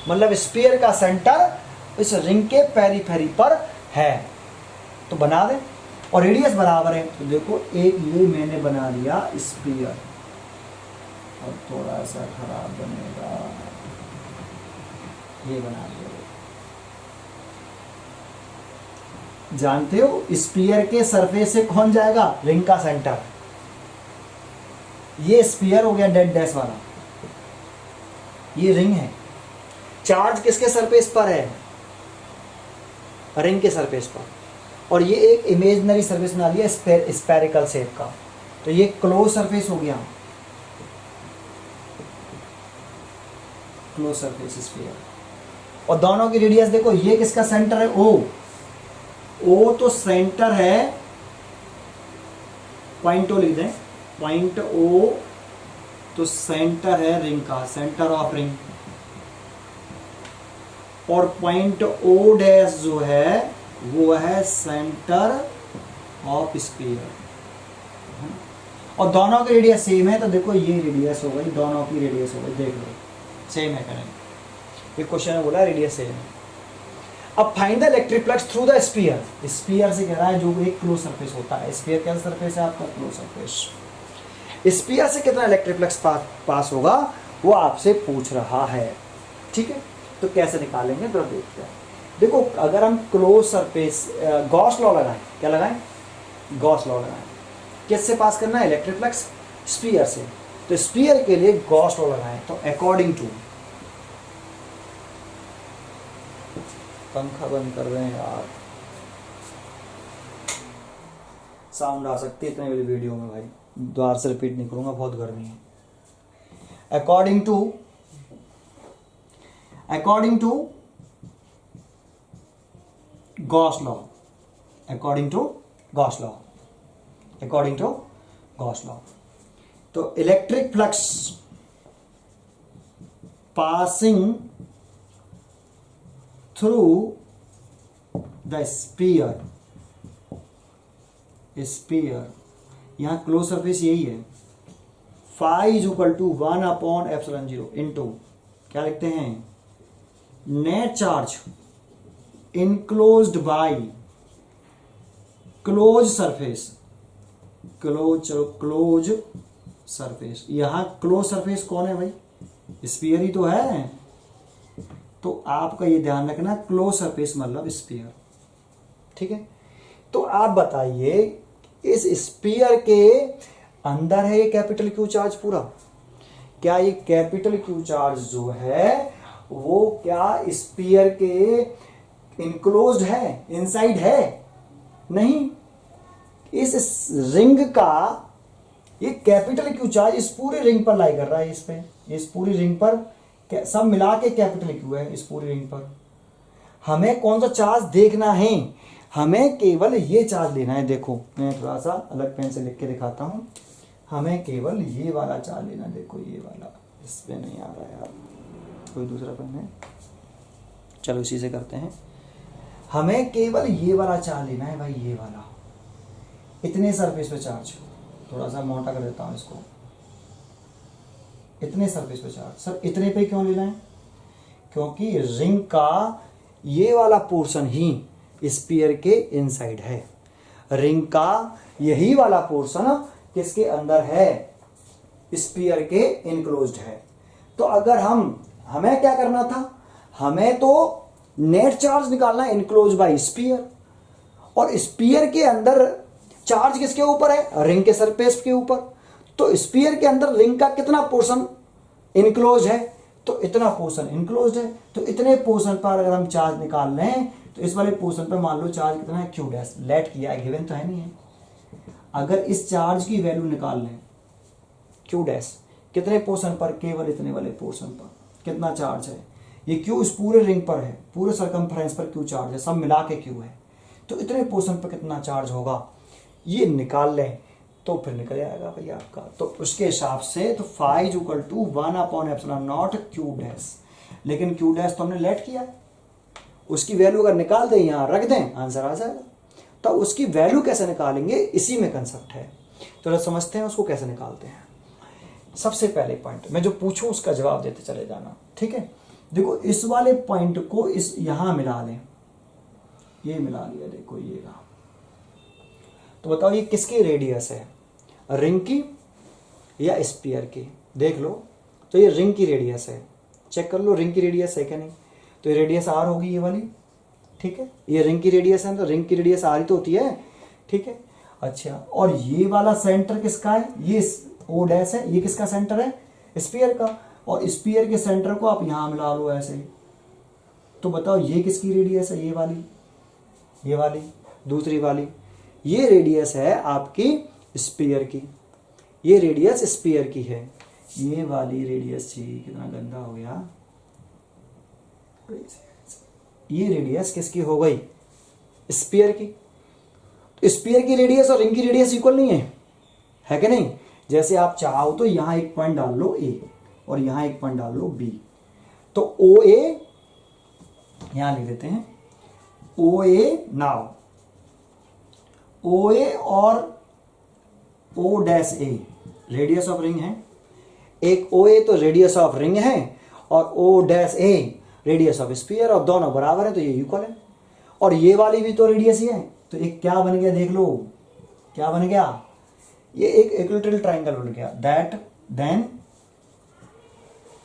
मतलब स्पीयर का सेंटर इस रिंग के पेरीफेरी पर है। तो बना दें, और रेडियस बराबर है। तो देखो एक ये मैंने बना लिया स्फीयर, और थोड़ा सा खराब बनेगा, ये बना लिया। जानते हो स्फीयर के सरफेस से कौन जाएगा? रिंग का सेंटर। ये स्फीयर हो गया डेड डैश वाला, ये रिंग है। चार्ज किसके सरफेस पर है? रिंग के सरफेस पर। और ये एक इमेजिनरी सरफेस बना लिया स्फेरिकल शेप का, तो ये क्लोज सरफेस हो गया, क्लोज सरफेस स्फीयर। और दोनों की रेडियस देखो, ये किसका सेंटर है? ओ। ओ तो सेंटर है, पॉइंट ओ लिख दें, पॉइंट ओ तो सेंटर है रिंग का, सेंटर ऑफ रिंग। और पॉइंट ओ डैश जो है वो है सेंटर ऑफ स्फीयर। और दोनों की रेडियस सेम है, तो देखो ये रेडियस हो गई, दोनों की रेडियस हो गई, देख लो सेम है करेंगे। ये क्वेश्चन में बोला रेडियस सेम है। अब find the electric flux through the sphere. Sphere से कह रहा है जो एक क्लोज सरफेस होता है, स्फीयर क्या सरफेस है आपका? Close surface. स्फीयर से कितना इलेक्ट्रिक फ्लक्स पास होगा वो आपसे पूछ रहा है, ठीक है। तो कैसे निकालेंगे तो देखते हैं। देखो अगर हम क्लोज सरफेस गॉस लॉ लगाएं, क्या लगाएं? गॉस लॉ लगाएं। किससे पास करना है इलेक्ट्रिक फ्लक्स? स्फीयर से। तो स्फीयर के लिए गॉस लॉ लगाएं, तो अकॉर्डिंग टू, पंखा बंद कर रहे हैं यार, साउंड आ सकती है इतने बड़ी वीडियो में भाई, दोबारा से रिपीट नहीं करूंगा, बहुत गर्मी है। According to Gauss law, according to Gauss law, तो electric flux passing through the sphere, यहां क्लोज सरफेस यही है, phi is equal to 1/ε0 into क्या लिखते हैं? Net charge enclosed by close surface, close surface. यहां क्लोज सरफेस कौन है भाई? स्फीयर ही तो है। तो आपका ये ध्यान रखना, क्लोज सरफेस मतलब स्फीयर, ठीक है। तो आप बताइए इस स्फीयर के अंदर है ये कैपिटल क्यू चार्ज पूरा, क्या ये कैपिटल क्यू चार्ज जो है वो क्या स्फीयर के इनक्लोज्ड है, इनसाइड है? नहीं, इस रिंग का ये कैपिटल क्यू चार्ज इस पूरे रिंग पर लाई कर रहा है, इस पे, इस पूरी रिंग पर सब मिला के कैपिटल क्यू है इस पूरी रिंग पर। हमें कौन सा चार्ज देखना है? हमें केवल ये चार्ज लेना है। देखो मैं थोड़ा सा अलग पेन से लिख के दिखाता हूं, हमें केवल ये वाला चार्ज लेना। देखो ये वाला, इस पे नहीं आ रहा है यार, कोई दूसरा पेन है, चलो इसी से करते हैं। हमें केवल ये वाला चार्ज लेना है भाई, ये वाला, इतने सरफेस पे चार्ज। थोड़ा सा मोटा कर देता हूं इसको, इतने सरफेस पे चार्ज। सर इतने पे क्यों लेना है? क्योंकि रिंग का ये वाला पोर्शन ही स्फीयर के इनसाइड है, रिंग का यही वाला पोर्शन किसके अंदर है? स्फीयर के इनक्लोज्ड है। तो अगर हमें क्या करना था? हमें तो नेट चार्ज निकालना है इनक्लोज बाय स्फीयर, और स्फीयर के अंदर चार्ज किसके ऊपर है? रिंग के सरफेस के ऊपर। तो स्फीयर के अंदर रिंग का कितना पोर्शन इनक्लोज है? तो इतना पोर्शन इनक्लोज है। तो इतने पोर्शन पर अगर हम चार्ज निकाल लें तो इस वाले पोर्शन पर मान लो चार्ज कितना है? Q dash. लेट किया है, गिवन तो है नहीं है। अगर इस चार्ज की वैल्यू निकाल लें, क्यू डैश कितने पोर्शन पर? केवल इतने वाले पोर्शन पर कितना चार्ज है? ये क्यू इस पूरे रिंग पर है, पूरे सरकमफ्रेंस पर क्यू चार्ज है, सब मिला के क्यू है। तो इतने पोर्शन पर कितना चार्ज होगा ये निकाल लें तो फिर निकल जाएगा भाई आपका। तो उसके हिसाब से तो phi is equal to 1/ε0 q dash. लेकिन क्यू डैश तो हमने लेट किया, उसकी वैल्यू अगर निकाल दें यहां रख दें आंसर आ जाएगा। तो उसकी वैल्यू कैसे निकालेंगे, इसी में कंसेप्ट है। तो समझते हैं उसको कैसे निकालते हैं। सबसे पहले पॉइंट मैं जो पूछूं उसका जवाब देते चले जाना, ठीक है। देखो इस वाले पॉइंट को इस यहां मिला लें, ये मिला लिया, देखो ये रहा, तो बताओ ये किसकी रेडियस है, रिंग की या स्फीयर की? देख लो, तो ये रिंग की रेडियस है, चेक कर लो रिंग की रेडियस है क्या नहीं। तो ये रेडियस आर होगी ये वाली, ठीक है, ये रिंग की रेडियस है तो रिंग की रेडियस आर ही तो होती है, ठीक है। अच्छा, और ये वाला सेंटर किसका है, ये ओ डैश है, ये किसका सेंटर है, स्फीयर का, और स्फीयर के सेंटर को आप यहां मिला लो ऐसे ही। तो बताओ ये किसकी रेडियस है, ये वाली दूसरी वाली, ये रेडियस है आपकी स्फीयर की, ये रेडियस स्फीयर की है, ये वाली रेडियस थी, कितना गंदा हो गया, ये रेडियस किसकी हो गई, स्फीयर की। तो स्फीयर की रेडियस और रिंग की रेडियस इक्वल नहीं है कि नहीं? जैसे आप चाहो तो यहां एक पॉइंट डाल लो ए और यहां एक पॉइंट डाल लो बी, तो ओ ए यहां लिख देते हैं, ओ ए, नाउ ओ ए और O dash A radius of ring है, एक ओ ए तो रेडियस ऑफ रिंग है और O dash A radius of sphere, और दोनों बराबर है तो ये इक्वल है, और ये वाली भी तो रेडियस ही है, तो एक क्या बन गया देख लो, क्या बन गया, ये एक इक्विलैटरल ट्रायंगल बन गया, दैट देन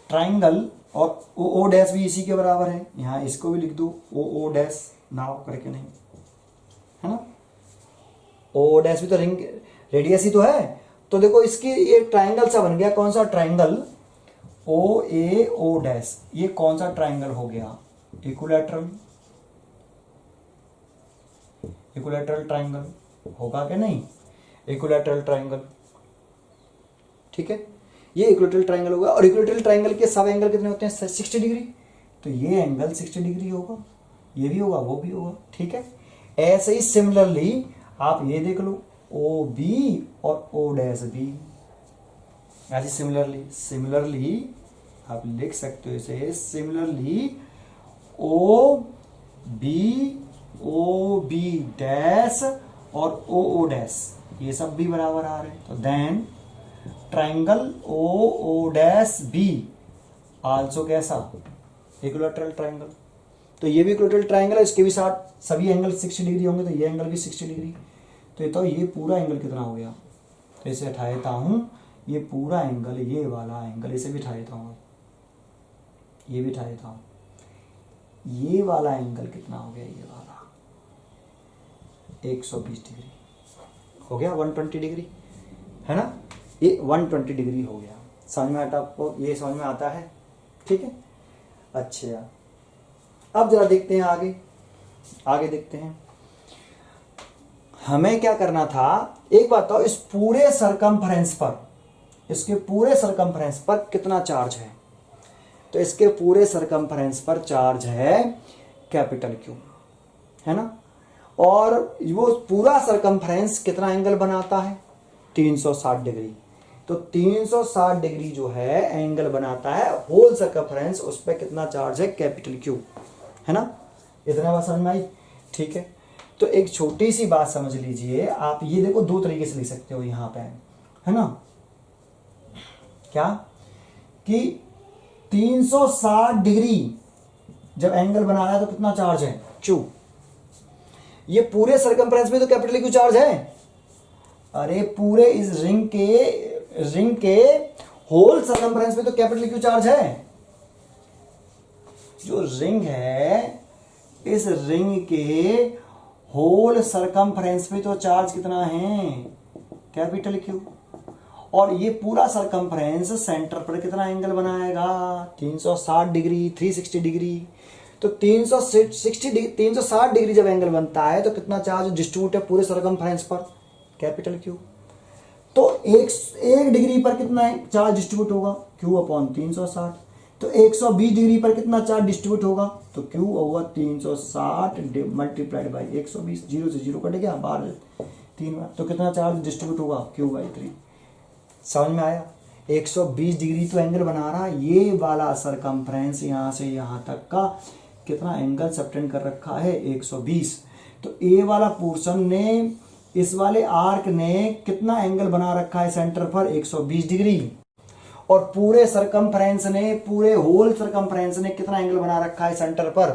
ट्रायंगल, और ओ डैश भी इसी के बराबर है, यहां इसको भी लिख दो ओ डैश, नाव करके नहीं है ना, ओ डैश भी तो रिंग रेडियस ही तो है। तो देखो इसकी ये ट्रायंगल सा बन गया, कौन सा ट्रायंगल, ओ ए ओ डैश, ये कौन सा ट्रायंगल हो गया, इक्विलैटरल, इक्विलैटरल ट्रायंगल होगा क्या नहीं, इक्विलैटरल ट्रायंगल, ठीक है, ये इक्विलैटरल ट्रायंगल होगा। और इक्विलैटरल ट्रायंगल के सब एंगल कितने होते हैं, 60 डिग्री, तो ये एंगल 60 डिग्री होगा, ये भी होगा वो भी होगा, ठीक है। ऐसे ही सिमिलरली आप ये देख लो, ओ बी और ओ डैश बी, ऐसे सिमिलरली आप लिख सकते हो इसे, सिमिलरली ओ बी डैश और ओ डैश, ये सब भी बराबर आ रहे हैं, तो then triangle O dash B also कैसा, इक्विलैटरल ट्रायंगल। तो ये भी इक्विलैटरल ट्रायंगल है, इसके भी साथ सभी एंगल 60 डिग्री होंगे, तो ये एंगल भी 60 डिग्री। तो ये पूरा एंगल कितना हो गया, तो इसे हटा देता हूं, ये पूरा एंगल, ये वाला एंगल, इसे भी हटा देता हूं, ये भी हटा देता हूं, ये वाला एंगल कितना हो गया, ये वाला 120 डिग्री हो गया, 120 डिग्री है ना, ये 120 डिग्री हो गया। समझ में आता आपको, ये समझ में आता है, ठीक है। अच्छा, अब जरा देखते हैं आगे देखते हैं, हमें क्या करना था, एक बात बताओ, इस पूरे सरकमफ्रेंस पर, इसके पूरे सरकमफ्रेंस पर कितना चार्ज है, तो इसके पूरे सरकमफ्रेंस पर चार्ज है कैपिटल क्यू, है ना, और वो पूरा सरकमफ्रेंस कितना एंगल बनाता है, 360 डिग्री, तो 360 डिग्री जो है एंगल बनाता है होल सरकमफ्रेंस, उस पर कितना चार्ज है, कैपिटल क्यू, है ना, इतना बात समझ में आई, ठीक है। तो एक छोटी सी बात समझ लीजिए आप, ये देखो दो तरीके से लिख सकते हो यहां पे, है ना, क्या कि 360 डिग्री जब एंगल बना रहा है तो कितना चार्ज है, क्यू, ये पूरे सरकमफ्रेंस में तो कैपिटल क्यू चार्ज है, अरे पूरे इस रिंग के होल सरकमफ्रेंस में तो कैपिटल क्यू चार्ज है, जो रिंग है इस रिंग के होल सरकमफ्रेंस में तो चार्ज कितना है, कैपिटल क्यू, और ये पूरा सरकमफ्रेंस सेंटर पर कितना एंगल बनाएगा, 360 डिग्री, 360 डिग्री, तो 360 डिग्री जब एंगल बनता है तो कितना चार्ज डिस्ट्रीब्यूट है पूरे सरकमफ्रेंस पर, कैपिटल क्यू। तो एक डिग्री पर कितना चार्ज डिस्ट्रीब्यूट होगा, क्यू अपॉन 360, तो 120 डिग्री पर कितना चार्ज डिस्ट्रीब्यूट होगा, तो क्यू ओवर 360 मल्टीप्लाइड बाई 120, 0 से 0 कटेगा, 3 बार, तो कितना चार्ज डिस्ट्रीब्यूट होगा, क्यू बाई 3। समझ में आया, 120 डिग्री तो एंगल बना रहा है, ये वाला सरकमफ्रेंस यहां से यहां तक का कितना एंगल सबटेंड कर रखा है, 120। तो ए वाला पोर्शन ने, इस वाले आर्क ने कितना एंगल बना रखा है सेंटर पर, 120 डिग्री, और पूरे सरकमफ्रेंस ने, पूरे होल सरकमफ्रेंस ने कितना एंगल बना रखा है सेंटर पर,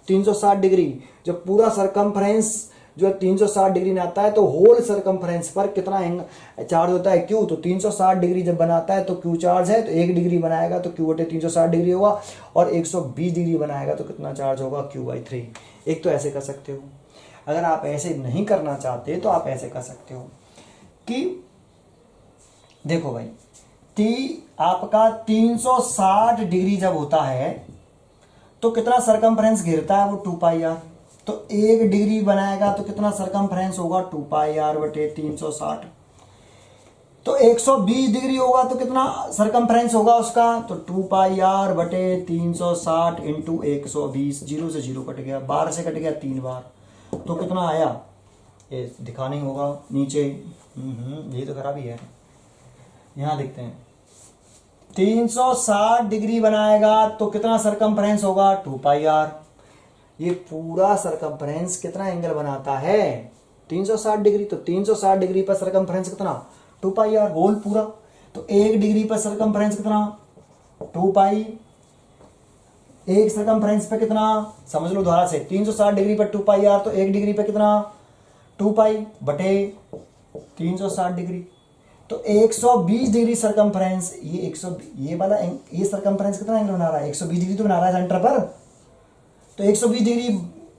360 डिग्री। जब पूरा सरकमफ्रेंस जो 360 डिग्री में आता है तो होल सरकमफ्रेंस पर कितना चार्ज होता है Q। तो 360 डिग्री जब बनाता है तो Q चार्ज है, तो 1 डिग्री बनाएगा तो Q बटे 360 डिग्री होगा, और 120 डिग्री बनाएगा तो कितना चार्ज होगा Q/3। एक तो ऐसे कर सकते हो। अगर आप ऐसे नहीं करना चाहते तो आप ऐसे कर सकते हो कि देखो भाई आपका 360 डिग्री जब होता है तो कितना सरकमफ्रेंस घेरता है वो 2πr। तो 1 डिग्री बनाएगा तो कितना सरकमफ्रेंस होगा 2πr बटे 360। तो 120 डिग्री होगा तो कितना सरकमफ्रेंस होगा उसका, तो 2πr बटे 360 इंटू 120। 0 से 0 कट गया, 12 से कट गया 3 बार, तो कितना आया, ये दिखाना ही होगा नीचे। ये तो खराब ही है। यहां देखते हैं 360 डिग्री बनाएगा तो कितना सरकमफ्रेंस होगा 2πr। ये पूरा सरकमफ्रेंस कितना एंगल बनाता है 360 डिग्री। तो 360 डिग्री पर सरकमफ्रेंस कितना 2πr होल पूरा। तो 1 डिग्री पर सरकमफ्रेंस कितना 2π। एक सरकमफ्रेंस पे कितना, समझ लो दोबारा से, 360 डिग्री पर 2πr, तो 1 डिग्री पे कितना 2π बटे 360 डिग्री। तो 120 डिग्री सरकमफ्रेंस, ये वाला ये सरकमफ्रेंस कितना एंगल बना रहा है 120 डिग्री तो बना रहा है सेंटर पर। तो 120 डिग्री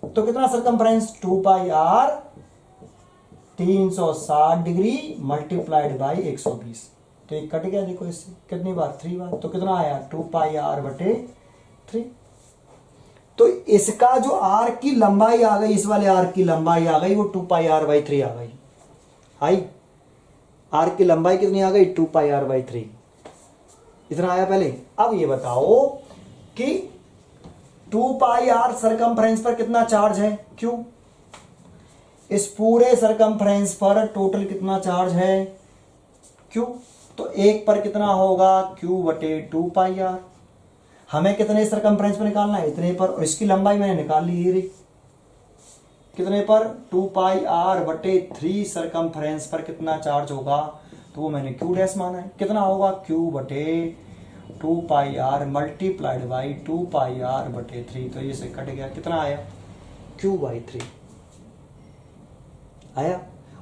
तो कितना circumference 2πr 360 degree multiplied by 120। तो एक कट गया, देखो इससे कितनी बार 3 बार, तो कितना आया 2πr बटे 3। तो इसका जो आर्क की लंबाई आ गई, इस वाले आर्क की लंबाई आ गई वो 2πr/3 आ गई। आई आर्क की लंबाई कितनी आ गई 2πr/3, इतना आया पहले। अब ये बताओ कि 2πr सरकमफ्रेंस पर कितना चार्ज है Q। इस पूरे सरकमफ्रेंस पर टोटल कितना चार्ज है Q। तो एक पर कितना होगा Q बटे 2πr। हमें कितने सरकमफ्रेंस पर निकालना है, इतने पर, और इसकी लंबाई मैंने निकाल ली है कितने पर 2πr बटे 3 सरकमफ्रेंस पर कितना चार्ज होगा, तो वो मैंने Q डैश माना है। कितना होगा Q बटे 2πr मल्टीप्लाइड बाई 2πr बटे 3। तो ये से कट गया, कितना आया Q/3 आया।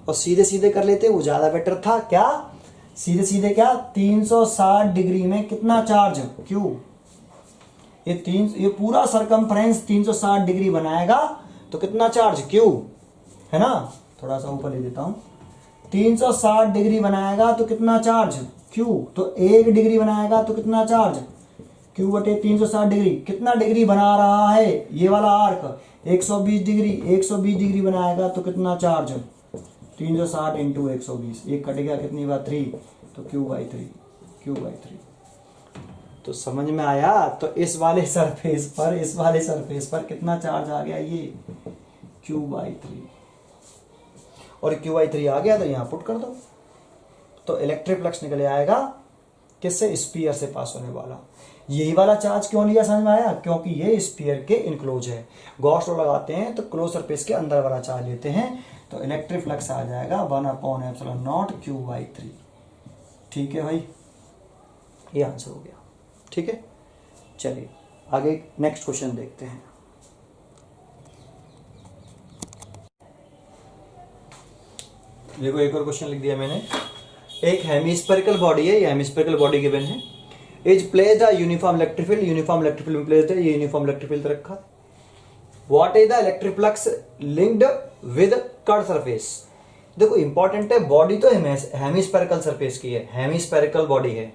और सीधे सीधे कर लेते वो ज्यादा बेटर था। क्या सीधे सीधे क्या 360 डिग्री में कितना चार्ज Q। ये पूरा सरकमफ्रेंस 360 डिग्री बनाएगा तो कितना चार्ज Q है ना। थोड़ा सा ऊपर ले देता हूं, 360 डिग्री बनाएगा तो कितना चार्ज Q। तो 1 डिग्री बनाएगा तो कितना चार्ज Q बटे 360 डिग्री। कितना डिग्री बना रहा है ये वाला आर्क 120 डिग्री। 120 डिग्री बनाएगा तो कितना चार्ज 360 इंटू 120। एक कट गया, कितनी बार 3, तो Q/3। तो समझ में आया। तो इस वाले सरफेस पर कितना चार्ज आ गया, ये Q/3। और Q/3 आ गया तो यहां पुट कर दो, तो इलेक्ट्रिक फ्लक्स निकल आएगा किससे, स्फीयर से पास होने वाला। यही वाला चार्ज क्यों लिया समझ में आया, क्योंकि ये स्फीयर के इनक्लोज है। गॉस लॉ लगाते हैं तो क्लोज सरफेस के अंदर वाला चार्ज लेते हैं, तो इलेक्ट्रिक फ्लक्स आ जाएगा 1/ε0 Q/3। ठीक है भाई, ये आंसर हो गया। ठीक है, चलिए आगे नेक्स्ट क्वेश्चन देखते हैं। देखो एक और क्वेश्चन लिख दिया मैंने। एक हेमिस्फेरिकल बॉडी है, ये हेमिस्फेरिकल बॉडी गिवन है। Is placed a uniform electric field, uniform electric field में प्लेस्ड है, ये यूनिफॉर्म इलेक्ट्रिक फील्ड रखा। What is the electric flux linked with curve surface. देखो इंपॉर्टेंट है, बॉडी तो हेमिस्फेरिकल सरफेस की है, हेमिस्फेरिकल बॉडी है,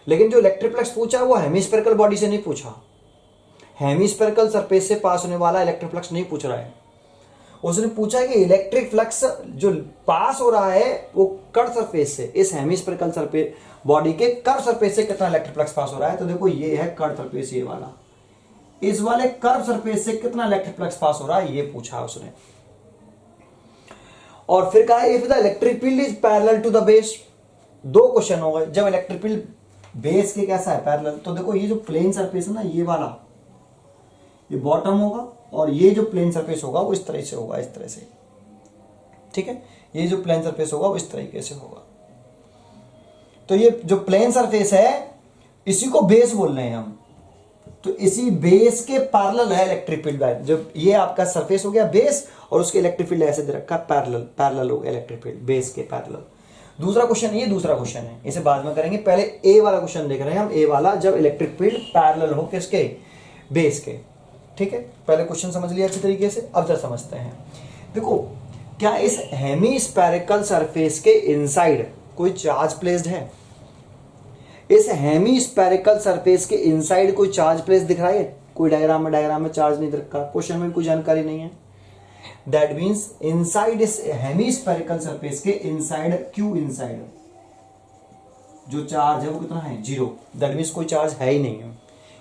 लेकिन जो इलेक्ट्रिक फ्लक्स पूछा वो हेमिस्फेरिकल बॉडी से नहीं पूछा। हेमिस्फेरिकल सरफेस से पास होने वाला इलेक्ट्रिक फ्लक्स नहीं पूछ रहा है। उसने पूछा कि इलेक्ट्रिक फ्लक्स जो पास हो रहा है वो कर्व सरफेस से, इस हेमिस्फेरिकल सरफेस बॉडी के कर्व सरफेस से कितना इलेक्ट्रिक फ्लक्स पास हो रहा है। तो देखो ये है कर्व सरफेस, ये वाला, इस वाले कर्व सरफेस से कितना इलेक्ट्रिक फ्लक्स पास हो रहा है ये पूछा उसने। और फिर कहा if the electric field is parallel to the base. दो क्वेश्चन हो गए, जब इलेक्ट्रिक फील्ड बेस के कैसा है पैरेलल, तो देखो ये जो प्लेन सरफेस है ना, ये वाला, ये बॉटम होगा, और ये जो प्लेन सरफेस होगा वो इस तरह से होगा, इस तरह से। ठीक है, ये जो प्लेन सरफेस होगा वो इस तरीके से होगा। तो ये जो प्लेन सरफेस है इसी को बेस बोल रहे हैं हम। तो इसी बेस के पैरेलल है इलेक्ट्रिक फील्ड। जब ये आपका सरफेस हो गया बेस, और उसके इलेक्ट्रिक फील्ड ऐसे दे रखा पैरेलल, पैरेलल हो इलेक्ट्रिक फील्ड बेस के पैरेलल। दूसरा क्वेश्चन, ये दूसरा क्वेश्चन है, इसे बाद में करेंगे, पहले ए वाला क्वेश्चन देख रहे हैं हम, ए वाला जब इलेक्ट्रिक फील्ड पैरेलल हो किसके, बेस के। ठीक है, पहले क्वेश्चन समझ लिया अच्छी तरीके से, अब जरा समझते हैं। देखो, क्या इस हेमीस्फेरिकल सरफेस के इनसाइड कोई चार्ज प्लेस्ड है? इस हेमीस्फेरिकल सरफेस के इनसाइड कोई चार्ज प्लेस दिख रहा है? कोई डायग्राम में चार्ज नहीं दिख रहा, क्वेश्चन में कोई जानकारी नहीं है। दैट मीन्स इनसाइड इस हेमीस्फेरिकल सरफेस के इनसाइड, क्यू इनसाइड जो चार्ज है वो कितना है? 0। दैट मीन्स कोई चार्ज है ही नहीं है,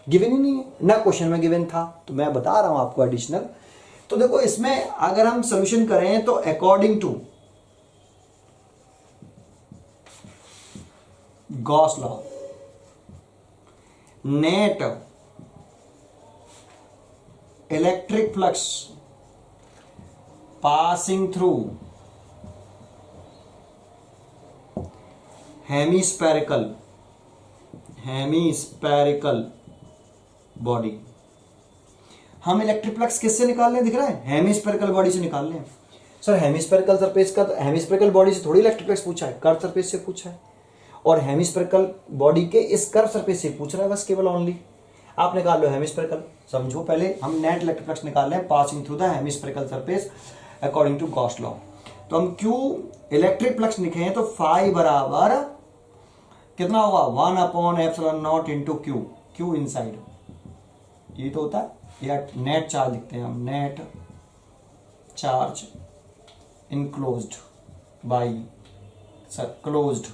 गिवन ही नहीं है ना, क्वेश्चन में गिवन था, तो मैं बता रहा हूं आपको एडिशनल। तो देखो, इसमें अगर हम सोल्यूशन करें तो according to Gauss law, net electric flux passing through hemispherical body, हम इलेक्ट्रिक फ्लक्स किससे निकाल रहे हैं? दिख रहा है, हेमीस्फेरिकल बॉडी से निकाल रहे हैं। सर हेमीस्फेरिकल सरफेस का, तो हेमीस्फेरिकल बॉडी से थोड़ी इलेक्ट्रिक फ्लक्स पूछा है, कर्व सरफेस से पूछा है, और हेमीस्फेरिकल बॉडी के इस कर्व सरफेस से पूछ रहा है बस, केवल ओनली। आप निकाल लो हेमीस्फेरिकल, समझो पहले हम नेट इलेक्ट्रिक फ्लक्स निकाल रहे हैं passing through the hemispherical surface according to Gauss law. तो हम क्यू इलेक्ट्रिक फ्लक्स लिखे हैं तो फाई बराबर कितना होगा? 1/ε0 इंटू क्यू, क्यू इनसाइड, ये तो होता है, या नेट चार्ज लिखते हैं हम, net charge enclosed by closed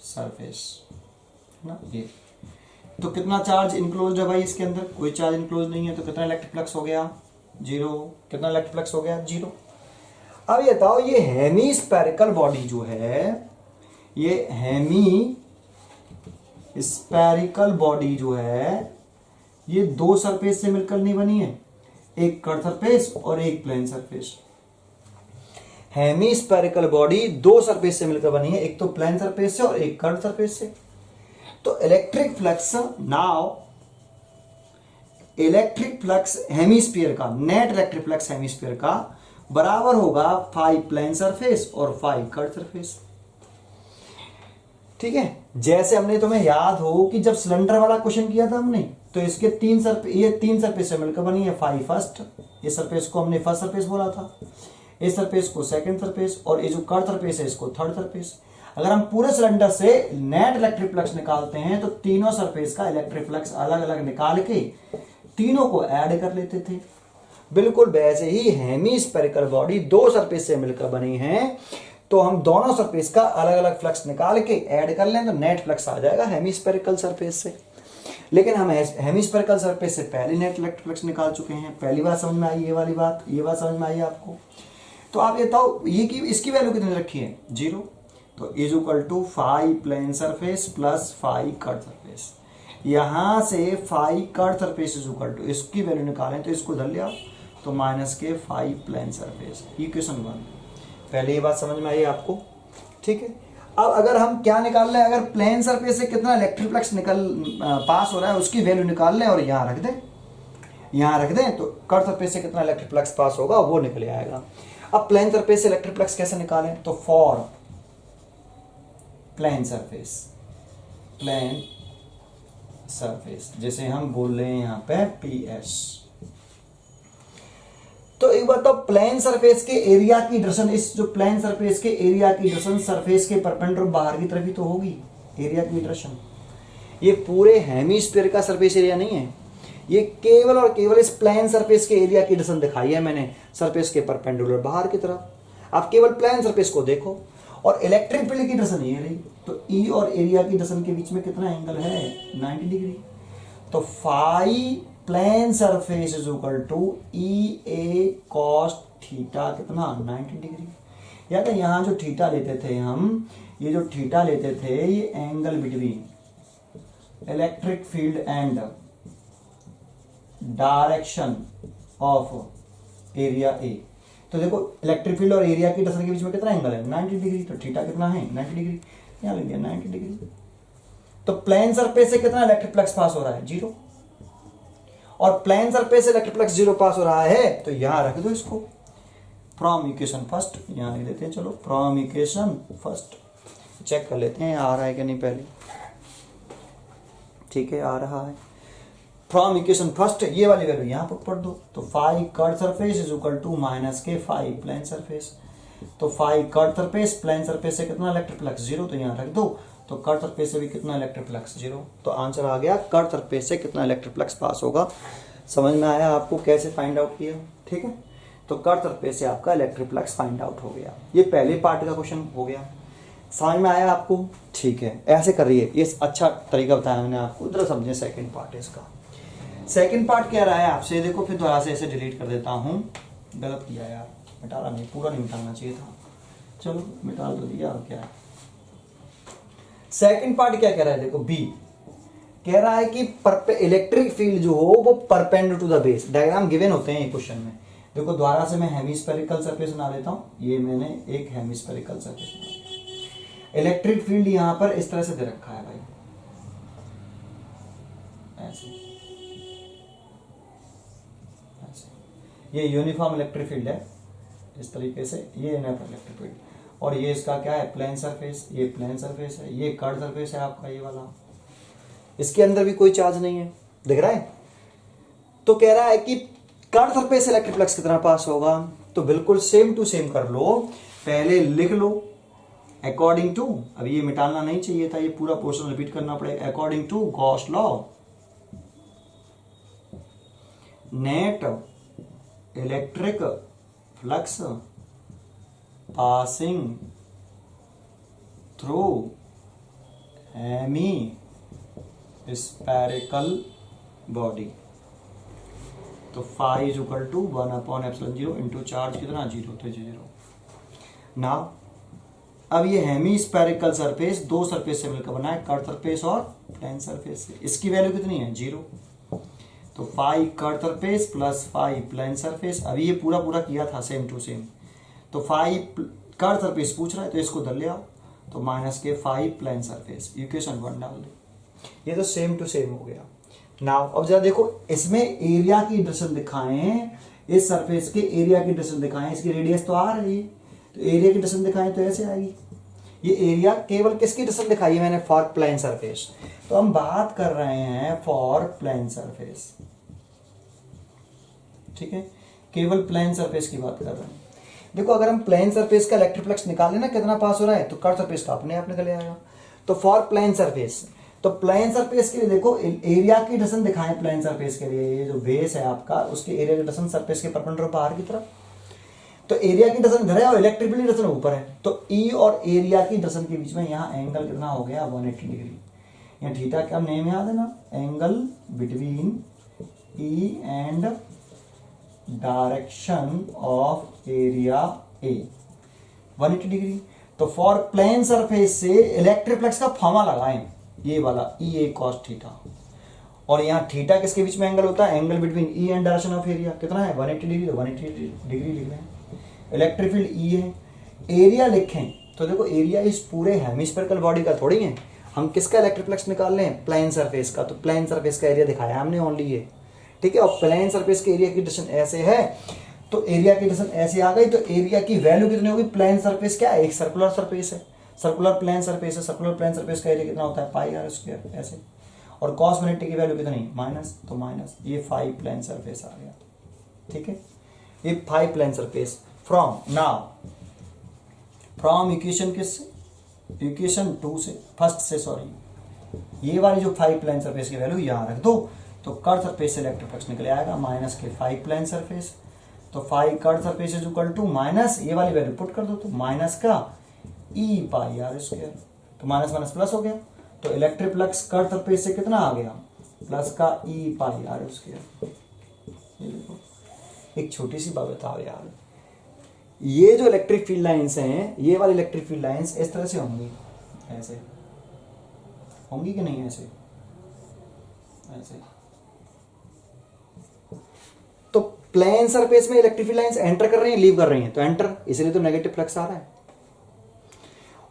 surface ना, ये तो कितना चार्ज इनक्लोज्ड है भाई इसके अंदर? कोई चार्ज इनक्लोज नहीं है, तो कितना इलेक्ट्रिक फ्लक्स हो गया? 0। कितना इलेक्ट्रिक फ्लक्स हो गया? 0। अब ये बताओ, ये हेमीस्फेरिकल बॉडी जो है, ये हेमीस्फेरिकल बॉडी जो है, ये दो सरफेस से मिलकर नहीं बनी है, एक कर्व सरफेस और एक प्लेन सरफेस। हेमीस्फेरिकल बॉडी दो सरफेस से मिलकर बनी है, एक तो प्लेन सरफेस से और एक कर्व सरफेस से। तो electric flux, now electric flux hemisphere का, नेट इलेक्ट्रिक फ्लक्स हेमीस्फीयर का बराबर होगा फाई प्लेन सरफेस और फाई कर्व सरफेस। ठीक है, जैसे हमने, तुम्हें याद हो कि जब सिलेंडर वाला क्वेश्चन किया था हमने, तो इसके ये तीन सरफेस से मिलकर बनी है फाई फर्स्ट, इस सरफेस को हमने फर्स्ट सरफेस बोला था, इस सरफेस को सेकंड सरफेस, और ये जो कर्व सरफेस है इसको थर्ड सरफेस। अगर हम पूरे सिलेंडर से नेट इलेक्ट्रिक फ्लक्स निकालते हैं तो तीनों सरफेस का इलेक्ट्रिक फ्लक्स अलग अलग निकाल के तीनों को ऐड कर लेते थे। बिल्कुल वैसे ही हेमीस्फेरिकल बॉडी दो सरफेस से मिलकर बनी है, तो हम दोनों सरफेस का अलग अलग फ्लक्स निकाल के ऐड कर लें तो नेट फ्लक्स आ जाएगा हेमीस्फेरिकल सरफेस से। लेकिन हम हेमीस्फेरिकल सरफेस से पहले नेट इलेक्ट्रिक फ्लक्स निकाल चुके हैं। पहली बात समझ में आई ये वाली बात, ये बात समझ में आई आपको? तो आप ये बताओ, ये की इसकी वैल्यू कितनी रखी है? 0। तो is equal to phi plane surface plus phi curve surface. यहां से phi curve surface is equal to, इसकी वैल्यू निकालें तो इसको धर लिया, तो माइनस के फाई प्लेन सरफेस, इक्वेशन 1। पहले ये बात समझ में आई आपको? ठीक है। अब अगर हम क्या निकाल लें, अगर प्लेन सरफेस से कितना इलेक्ट्रिक फ्लक्स पास हो रहा है उसकी वैल्यू निकाल लें और यहाँ रख दें, यहाँ रख दें, तो कर्व सरफेस से कितना इलेक्ट्रिक फ्लक्स पास होगा वो निकल आएगा। अब प्लेन सरफेस से इलेक्ट्रिक फ्लक्स कैसे निकालें? तो फॉर प्लेन सरफेस जैसे हम बोल रहे हैं यहाँ पे PS, तो एक बात, तो प्लेन सरफेस के एरिया की डायरेक्शन, इस जो प्लेन सरफेस के एरिया की डायरेक्शन सरफेस के परपेंडिकुलर बाहर की तरफ ही तो होगी एरिया की डायरेक्शन। ये पूरे हेमीस्फीयर का सरफेस एरिया नहीं है, ये केवल और केवल इस प्लेन सरफेस के एरिया की डायरेक्शन दिखाई है मैंने, सरफेस के परपेंडिकुलर बाहर की तरफ। आप केवल प्लेन सरफेस को देखो, और इलेक्ट्रिक फील्ड की डायरेक्शन ये रही, तो E और एरिया की डायरेक्शन के बीच में कितना एंगल है? 90 डिग्री। तो phi plane surface is equal to EA cos theta कितना? 90 डिग्री। याद है यहाँ जो थीटा लेते थे हम, ये जो थीटा लेते थे ये angle between electric field and direction of area A। तो देखो इलेक्ट्रिक फील्ड और एरिया की डायरेक्शन के बीच में कितना एंगल है? 90 डिग्री। तो थीटा कितना है? 90 डिग्री। यहाँ लिख दिया 90 डिग्री। तो प्लेन सरफेस से कितना इलेक्ट्रिक फ्लक्स पास हो रहा है? 0। और प्लेन सरफेस से इलेक्ट्रिक फ्लक्स 0 पास हो रहा है, तो यहां रख दो इसको, फ्रॉम इक्वेशन फर्स्ट यहाँ लिख देते हैं, चलो फ्रॉम इक्वेशन फर्स्ट चेक कर लेते हैं आ रहा है कि नहीं पहले। ठीक है आ रहा है। फ्रॉम इक्वेशन फर्स्ट ये वाली वैल्यू यहाँ पर पढ़ दो, तो phi curve surface is equal to minus के फाई प्लेन सरफेस। तो phi curve surface plane surface से कितना इलेक्ट्रिक फ्लक्स जीरो, तो यहाँ रख दो। तो कर्व सरफेस से भी कितना इलेक्ट्रिक फ्लक्स जीरो, तो आंसर आ गया कर्व सरफेस से कितना इलेक्ट्रिक फ्लक्स पास होगा। समझ में आया आपको कैसे फाइंड आउट किया? ठीक है, तो कर्व सरफेस से आपका इलेक्ट्रिक फ्लक्स फाइंड आउट हो गया। ये पहले पार्ट का क्वेश्चन हो गया। समझ में आया आपको? ठीक है, ऐसे करिए, ये अच्छा तरीका बताया मैंने आपको। इधर समझे सेकंड पार्ट है इसका। सेकंड पार्ट क्या रहा है आपसे, देखो फिर दोबारा से ऐसे डिलीट कर देता हूँ, गलत किया यार, मिटाना नहीं, पूरा नहीं मिटाना चाहिए था, चलो मिटा तो दिया, और क्या है। सेकंड पार्ट क्या कह रहा है, देखो बी कह रहा है कि इलेक्ट्रिक फील्ड जो हो वो perpendicular to the base. Diagram given होते हैं क्वेश्चन में। देखो दोबारा से मैं हेमिस्फेरिकल सरफेस बना लेता हूँ, ये मैंने एक हेमिस्फेरिकल सरफेस बना लिया। इलेक्ट्रिक फील्ड यहाँ पर इस तरह से दे रखा है भाई, ऐसे ये यूनिफॉर्म इलेक्ट्रिक फील्ड है इस तरीके से, ये यूनिफॉर्म इलेक्ट्रिक फील्ड, और ये इसका क्या है प्लेन सरफेस, ये प्लेन सरफेस है, ये कर्व सरफेस है आपका ये वाला, इसके अंदर भी कोई चार्ज नहीं है, दिख रहा है। तो कह रहा है कि कर्व सरफेस इलेक्ट्रिक फ्लक्स कितना पास होगा, तो बिल्कुल सेम टू सेम कर लो, पहले लिख लो अकॉर्डिंग टू, अब ये मिटाना नहीं चाहिए था, ये पूरा पोर्शन रिपीट करना पड़ेगा। According to Gauss law net electric flux passing through hemispherical body, तो phi is equal to 1/ε0 into charge कितना जीरो, तो जीरो। ना अब ये हेमी स्फेरिकल सरफेस दो सरफेस से मिलकर बना है, कर्व सरफेस और प्लेन सरफेस से, इसकी वैल्यू कितनी है जीरो। तो phi curve surface plus phi plane surface, अभी ये पूरा पूरा किया था सेम टू सेम, तो फाई कर्व सरफेस पूछ रहा है तो इसको धर ले आओ, तो माइनस के फाई प्लेन सरफेस, इक्वेशन 1 डाल दो, ये तो सेम टू सेम हो गया। नाउ अब जरा देखो इसमें एरिया की डायरेक्शन दिखाएं, इस सरफेस के एरिया की डायरेक्शन दिखाएं, इसकी रेडियस तो आ रही है, तो एरिया की डायरेक्शन दिखाएं तो ऐसे आएगी। ये एरिया केवल किसकी डायरेक्शन दिखाई है मैंने, फॉर प्लेन सरफेस, तो हम बात कर रहे हैं फॉर प्लेन सरफेस, ठीक है, केवल प्लेन सरफेस की बात कर रहे हैं। देखो अगर हम प्लेन सरफेस का इलेक्ट्रिक फ्लक्स निकालें ना कितना पास हो रहा है, तो कर्व सरफेस का अपने आप निकल आएगा। तो फॉर प्लेन सरफेस, तो प्लेन सरफेस के लिए देखो एरिया की डायरेक्शन दिखाएं, प्लेन सरफेस के लिए ये जो बेस है आपका उसके एरिया की डायरेक्शन सरफेस के परपेंडिकुलर बाहर की तरफ, तो एरिया की डायरेक्शन इधर है और इलेक्ट्रिक फील्ड डायरेक्शन ऊपर है, तो ई और एरिया की डायरेक्शन के बीच में यहाँ एंगल कितना हो गया 180 डिग्री। यहाँ थीटा क्या नेम याद है ना, angle between E and direction of area A 180 degree. तो फॉर प्लेन सरफेस से इलेक्ट्रिक फ्लक्स का फॉर्मा लगाएं, ये वाला ई ए कॉस थीटा, और यहाँ थीटा किसके बीच में एंगल होता है, angle between E and direction of area कितना है 180 डिग्री, तो 180 डिग्री लिख रहे हैं। इलेक्ट्रिक फील्ड ई है, एरिया लिखें तो देखो एरिया इस पूरे हेमिस्फेरिकल बॉडी का थोड़ी है, हम किसका इलेक्ट्रिक फ्लक्स निकाल रहे हैं, प्लेन सरफेस का, तो प्लेन सरफेस का एरिया दिखाया हमने ओनली ये, ठीक है। और प्लेन सरफेस के एरिया की डायरेक्शन ऐसे है, तो एरिया की डायरेक्शन ऐसे आ गई, तो एरिया की वैल्यू कितनी होगी, प्लेन सरफेस क्या है, एक सर्कुलर सरफेस है, सर्कुलर प्लेन सरफेस है, सर्कुलर प्लेन सरफेस का एरिया कितना होता है पाई आर स्क्वायर ऐसे, और कॉस 180 की वैल्यू कितनी माइनस, तो माइनस ये फाई प्लेन सरफेस आ गया, ठीक है। ये phi plane surface from now, from equation किससे, इक्वेशन 2 से, फर्स्ट से सॉरी, ये वाली जो फाई प्लेन सरफेस की वैल्यू यहाँ रख दो, तो कर्व सरफेस से इलेक्ट्रिक फ्लक्स निकल आएगा माइनस के फाई प्लेन सरफेस, तो phi curve surface is equal to minus ये वाली वैल्यू पुट कर दो, तो माइनस का ई पाई आर स्क्वायर, तो माइनस माइनस प्लस हो गया, तो इलेक्ट्रिक फ्लक्स कर्व सरफेस से कितना आ गया, प्लस का ई पाई आर स्क्वायर। एक छोटी सी बात बताओ यार, ये जो इलेक्ट्रिक फील्ड लाइंस हैं, ये वाली इलेक्ट्रिक फील्ड लाइंस इस तरह से होंगी, ऐसे होंगी कि नहीं, ऐसे ऐसे, तो प्लेन सरफेस में इलेक्ट्रिक फील्ड लाइंस एंटर कर रही हैं लीव कर रही हैं, तो एंटर, इसलिए तो नेगेटिव फ्लक्स आ रहा है,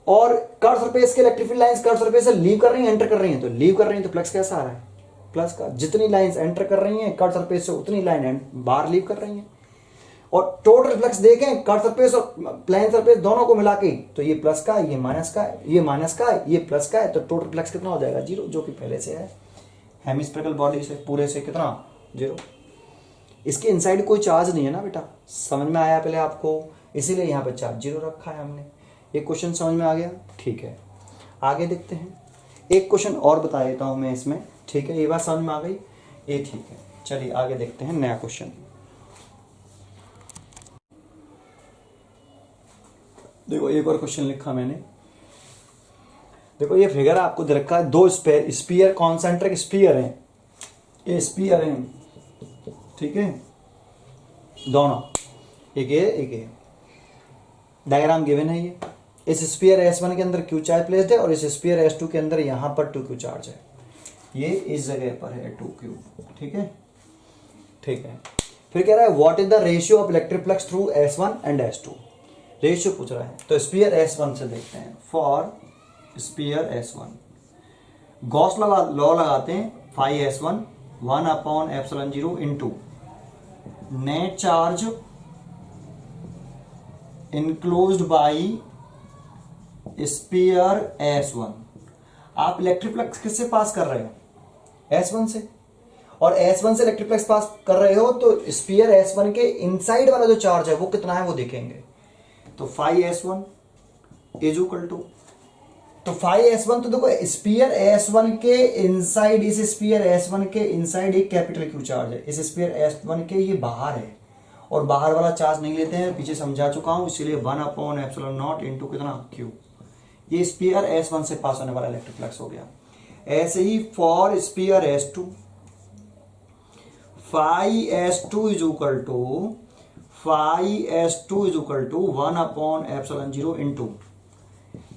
और कर्व सरफेस के electric field lines curve surface से लीव कर रही हैं एंटर कर रही हैं, तो लीव कर रही हैं तो फ्लक्स कैसा आ रहा है, प्लस का, जितनी लाइंस एंटर कर रही हैं कर्व सरफेस से उतनी लाइन बाहर लीव कर रही हैं, और टोटल रिफ्लेक्स देखें कट सरफेस और प्लेन सरफेस दोनों को मिला के, तो ये प्लस का, ये माइनस का, ये माइनस का, ये प्लस का है, तो टोटल रिफ्लेक्स कितना हो जाएगा 0, जो कि पहले से है हेमिस्फेरिकल बॉडी से पूरे से कितना 0। इसके इनसाइड कोई चार्ज नहीं है ना बेटा, समझ में आया पहले आपको, इसीलिए यहाँ पे चार्ज 0 रखा है हमने। ये क्वेश्चन समझ में आ गया, ठीक है। आगे देखते हैं, एक क्वेश्चन और बता देता हूँ मैं इसमें, ठीक है। ये बात समझ में आ गई, ये ठीक है। चलिए आगे देखते हैं नया क्वेश्चन। देखो एक और क्वेश्चन लिखा मैंने, देखो ये फिगर आपको दे रखा है, दो स्पीयर कॉन्सेंट्रिक स्पीयर हैं, ये स्पीयर हैं, ठीक है, दोनों, एक ये एक ये, डायग्राम गिवन है ये। इस स्पीयर S1 के अंदर Q चार्ज प्लेस्ड है और इस स्पीयर S2 के अंदर यहां पर 2Q चार्ज है, ये इस जगह पर है 2Q, ठीक है, ठीक है। फिर कह रहा है what is the ratio of electric flux through S1 and S2, ratio पूछ रहा है। तो स्पीयर S1 से देखते हैं, for spear S1 Gauss law लगाते हैं, phi S1 1/ε0 into net charge enclosed by sphere S1। आप इलेक्ट्रिक फ्लक्स किससे पास कर रहे हो S1 से, और S1 से इलेक्ट्रिक फ्लक्स पास कर रहे हो तो स्पीयर S1 के इनसाइड वाला जो चार्ज है वो कितना है वो देखेंगे। तो phi S1 is equal to, तो फाई S1 तो देखो स्पीयर S1 के इनसाइड, इस स्पीयर S1 के इनसाइड एक कैपिटल Q चार्ज है, इस स्पीयर S1 के ये बाहर है और बाहर वाला चार्ज नहीं लेते हैं, पीछे समझा चुका हूं, इसीलिए 1/ε0 इंटू कितना Q, ये स्पीयर S1 से पास होने वाला इलेक्ट्रिक फ्लक्स हो गया। ऐसे ही for sphere S2 phi S2 is equal to, phi S2 is equal to 1/ε0 into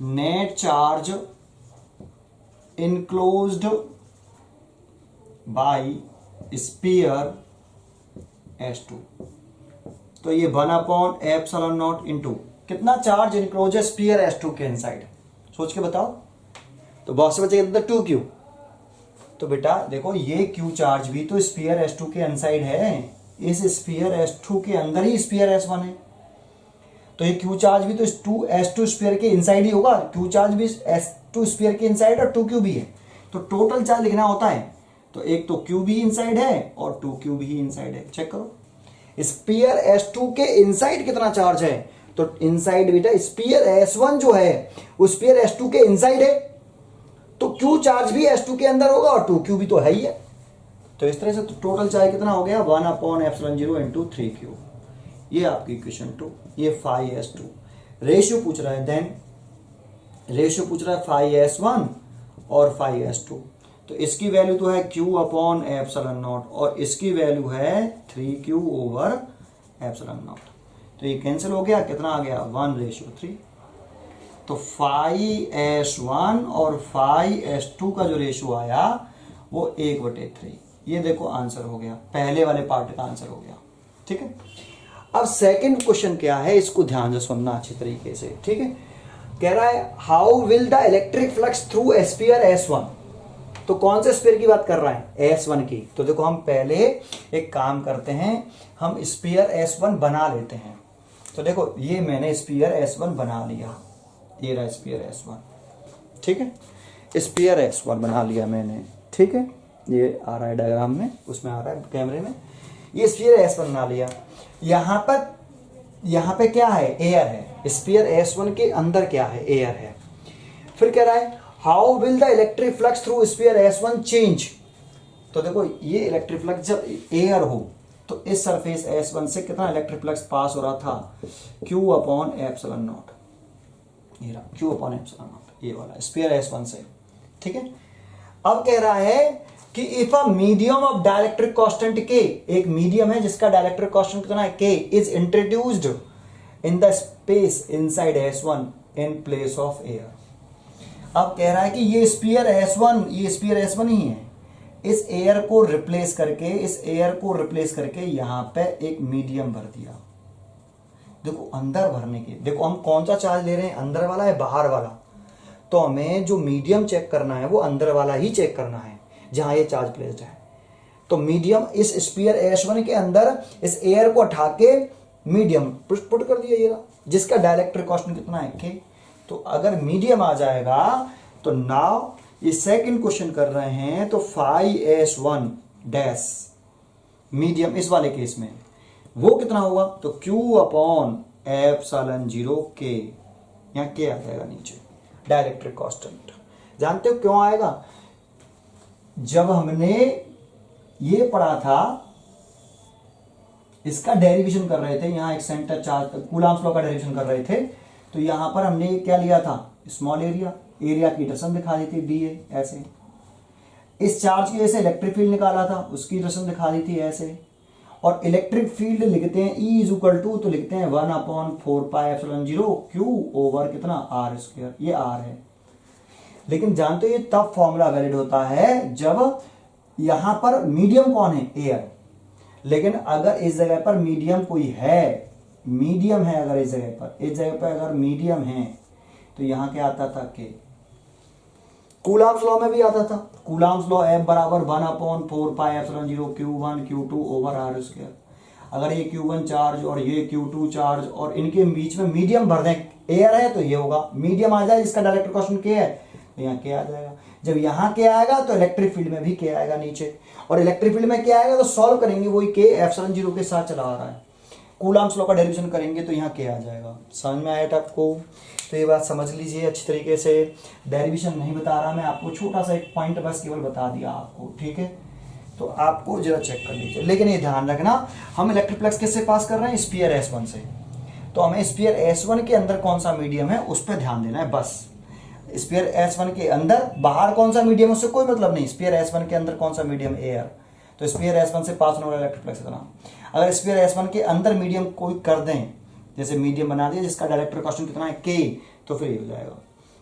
net charge enclosed by sphere S2। तो ये 1/ε0 इंटू कितना चार्ज इनक्लोज है स्पीयर S2 के इनसाइड, सोच के बताओ। तो बॉक्स में बचेगा 2Q, तो बेटा देखो ये Q चार्ज भी तो स्पीयर S2 के इनसाइड है, इस स्पीयर S2 के अंदर ही स्पीयर S1 है, तो ये Q चार्ज भी तो S2 स्पीयर के इनसाइड ही होगा, Q चार्ज भी S2 स्पीयर के इनसाइड और 2Q भी है, तो टोटल चार्ज लिखना होता है, तो एक तो Q भी इनसाइड है और 2Q भी इनसाइड है। चेक करो स्पीयर S2 के इनसाइड कितना चार्ज है, तो इनसाइड बेटा स्पीयर S1 जो है वो स्पीयर S2 के इनसाइड है, तो Q चार्ज भी S2 के अंदर होगा और 2Q भी तो है ही है। तो इस तरह से तो टोटल चार्ज कितना हो गया 1/ε0 इंटू 3Q, ये आपकी इक्वेशन 2, ये फाई S2। रेशियो पूछ रहा है, देन रेशियो पूछ रहा है फाई S1 और फाई S2, तो इसकी वैल्यू तो है Q/ε0 और इसकी वैल्यू है 3Q/ε0, तो ये कैंसिल हो गया, कितना आ गया 1:3। तो फाई S1 और फाई S2 का जो रेशियो आया वो 1/3, ये देखो आंसर हो गया, पहले वाले पार्ट का आंसर हो गया, ठीक है। अब सेकंड क्वेश्चन क्या है, इसको ध्यान से सुनना अच्छी तरीके से, ठीक है। कह रहा है how will the electric flux through sphere S1, तो कौन से स्पीयर की बात कर रहा है S1 की। तो देखो हम पहले एक काम करते हैं, हम स्पीयर S1 बना लेते हैं। तो देखो ये मैंने स्पीयर S1 बना लिया, ये रहा स्पीयर S1, ठीक है, स्पीयर S1 बना लिया मैंने, ठीक है, ये आ रहा है डायग्राम में, उसमें आ रहा है कैमरे में, ये स्पीयर S1 बना लिया। यहाँ पे क्या है, एयर है, स्पीयर S1 के अंदर क्या है, एयर है। फिर कह रहा है how will the electric flux through sphere S1 change, तो देखो ये इलेक्ट्रिक फ्लक्स जब एयर हो तो इस सरफेस S1 से कितना इलेक्ट्रिक फ्लक्स पास हो रहा था Q/ε0, ये रहा Q/ε0, ये वाला स्पीयर S1 से, ठीक है। अब कह रहा है कि if a medium of dielectric constant K, एक मीडियम है जिसका डाइलेक्ट्रिक कांस्टेंट कितना है K, is introduced in the space inside S1 in place of air. अब कह रहा है कि ये स्पीयर S1 ही है, इस एयर को रिप्लेस करके यहां पे एक मीडियम भर दिया। देखो अंदर भरने के, देखो हम कौन सा चार्ज ले रहे हैं, अंदर वाला है बाहर वाला, तो हमें जो मीडियम चेक करना है वो अंदर वाला ही चेक करना है जहां ये चार्ज प्लेस्ड है। तो मीडियम इस स्पीयर S1 के अंदर इस एयर को हटा के मीडियम पुट कर दिया ये रहा, जिसका डाइलेक्ट्रिक कांस्टेंट कितना है के। तो अगर मीडियम आ जाएगा तो नाउ ये सेकंड क्वेश्चन कर रहे हैं, तो 5s1 डैश मीडियम इस वाले केस में वो कितना होगा, तो Q अपॉन एप्सिलॉन 0 के, यहां के आ जाएगा नीचे डाइलेक्ट्रिक कांस्टेंट। जानते हो क्यों आएगा, जब हमने ये पढ़ा था इसका डेरिवेशन कर रहे थे, यहां एक सेंटर चार्ज कूलॉम्स लॉ का डेरिवेशन कर रहे थे, तो यहां पर हमने क्या लिया था, स्मॉल एरिया, एरिया की डायरेक्शन दिखा दी थी dA ऐसे, इस चार्ज की जैसे इलेक्ट्रिक फील्ड निकाला था उसकी डायरेक्शन दिखा दी थी ऐसे, और इलेक्ट्रिक फील्ड लिखते हैं E इज इक्वल टू, तो लिखते हैं 1/4πε0 Q ओवर कितना r², ये r है। लेकिन जानते हो ये तब फॉर्मूला वैलिड होता है जब यहां पर मीडियम कौन है, एयर। लेकिन अगर इस जगह पर मीडियम कोई है, मीडियम है अगर इस जगह पर अगर मीडियम है, तो यहां क्या आता था के, कूलॉम्स लॉ में भी आता था, कूलॉम्स लॉ F बराबर 1/4πε0 Q1 Q2 ओवर r²। अगर ये Q1 चार्ज और ये Q2 चार्ज और इनके बीच में मीडियम भर दें, एयर है तो ये होगा, मीडियम आ जाए जिसका डायरेक्ट्रिक कांस्टेंट के है, तो यहाँ के आ जाएगा। जब यहाँ के आएगा तो इलेक्ट्रिक फील्ड में भी के आएगा नीचे, और इलेक्ट्रिक फील्ड में क्या आएगा तो सॉल्व करेंगे, वही के एप्सिलॉन 0 के साथ चला आ रहा है, कूलॉम्स लॉ का डेरिवेशन करेंगे तो यहाँ के आ जाएगा। समझ में आया था आपको, तो ये बात समझ लीजिए अच्छी तरीके से। डेरिवेशन नहीं बता रहा मैं आपको, छोटा सा एक पॉइंट बस केवल बता दिया आपको, ठीक है। तो आपको जरा चेक कर लीजिए, लेकिन ये ध्यान रखना हम इलेक्ट्रिक फ्लक्स किससे पास कर रहे हैं, स्फीयर S1 से, तो हमें स्फीयर S1 के अंदर कौन सा मीडियम है उस पर ध्यान देना है बस। स्फीयर S1 के अंदर, बाहर कौन सा मीडियम उससे कोई मतलब नहीं, स्फीयर S1 के अंदर कौन सा मीडियम, एयर। तो स्फीयर S1 से पास होने वाला इलेक्ट्रिक फ्लक्स इतना। अगर स्फीयर S1 के अंदर मीडियम कोई कर दें, जैसे मीडियम बना दिया जिसका डायरेक्ट्रिक कांस्टेंट कितना है के, तो फिर ये हो जाएगा।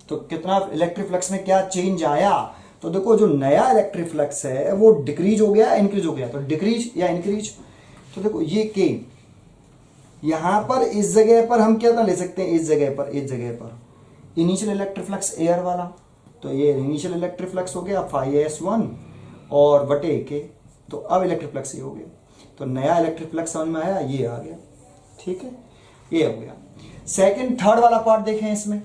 तो कितना इलेक्ट्रिक फ्लक्स में क्या चेंज आया, तो देखो जो नया इलेक्ट्रिक फ्लक्स है वो डिक्रीज हो गया इंक्रीज हो गया, तो डिक्रीज या इंक्रीज। तो देखो ये के यहां पर इस जगह पर हम क्या ले सकते हैं, इस जगह पर इनिशियल इलेक्ट्रिक फ्लक्स एयर वाला, तो ये इनिशियल इलेक्ट्रिक फ्लक्स हो गया 5s1 और बटे के, तो अब इलेक्ट्रिक फ्लक्स ये हो गया, तो नया इलेक्ट्रिक फ्लक्स समझ में आया, ये आ गया, ठीक है, ये हो गया। सेकंड थर्ड वाला पार्ट देखें, इसमें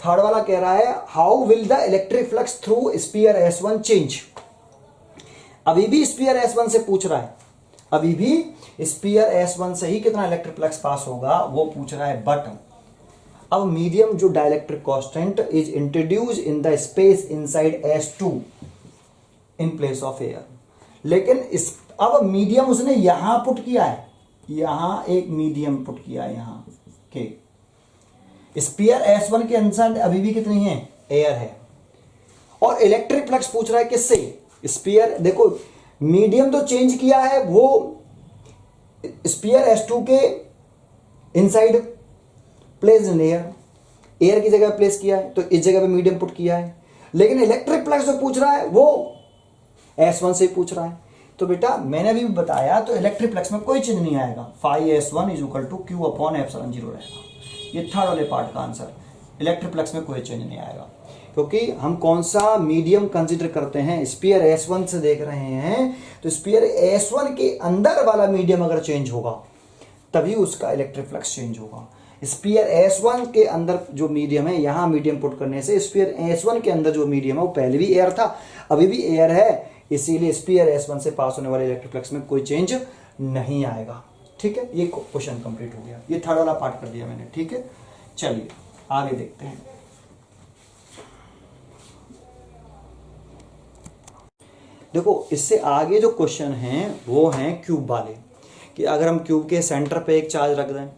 थर्ड वाला कह रहा है how will the electric flux through sphere S1 change. अभी भी स्फीयर S1 से पूछ रहा है, अभी भी स्फीयर S1 से ही कितना इलेक्ट्रिक फ्लक्स पास होगा वो पूछ रहा है, बट अब मीडियम जो dielectric constant is introduce in the space inside S2 in place of air. लेकिन इस अब मीडियम उसने यहां पुट किया है, यहां एक मीडियम पुट किया है, यहां के स्फीयर S1 के अंदर अभी भी कितनी है, एयर है, और इलेक्ट्रिक फ्लक्स पूछ रहा है किससे, स्फीयर। देखो मीडियम तो चेंज किया है, वो स्फीयर S2 के इनसाइड प्लेस इन एयर की जगह प्लेस किया है, तो इस जगह पे मीडियम पुट किया है। लेकिन इलेक्ट्रिक फ्लक्स जो पूछ रहा है वो S1 से पूछ रहा है, तो बेटा मैंने अभी बताया, तो इलेक्ट्रिक फ्लक्स में कोई चेंज नहीं आएगा, 5s1 is equal to Q upon epsilon 0 रहेगा। ये थर्ड वाले पार्ट का आंसर, इलेक्ट्रिक फ्लक्स में कोई चेंज नहीं आएगा, क्योंकि हम कौन सा मीडियम कंसीडर करते हैं, स्फीयर S1 से देख रहे हैं, तो स्फीयर S1 के अंदर वाला मीडियम अगर चेंज होगा तभी उसका इलेक्ट्रिक फ्लक्स चेंज होगा। स्फीयर S1 के अंदर जो मीडियम है, यहां मीडियम पुट करने से स्फीयर S1 के अंदर जो मीडियम है वो पहले भी एयर था, अभी भी एयर है, इसीलिए स्फीयर S1 से पास होने वाले इलेक्ट्रिक फ्लक्स में कोई चेंज नहीं आएगा, ठीक है। ये क्वेश्चन कंप्लीट हो गया, ये थर्ड वाला पार्ट कर दिया मैंने, ठीक है। चलिए आगे देखते हैं। देखो इससे आगे जो क्वेश्चन हैं वो हैं क्यूब वाले, कि अगर हम क्यूब के सेंटर पे एक चार्ज रख दें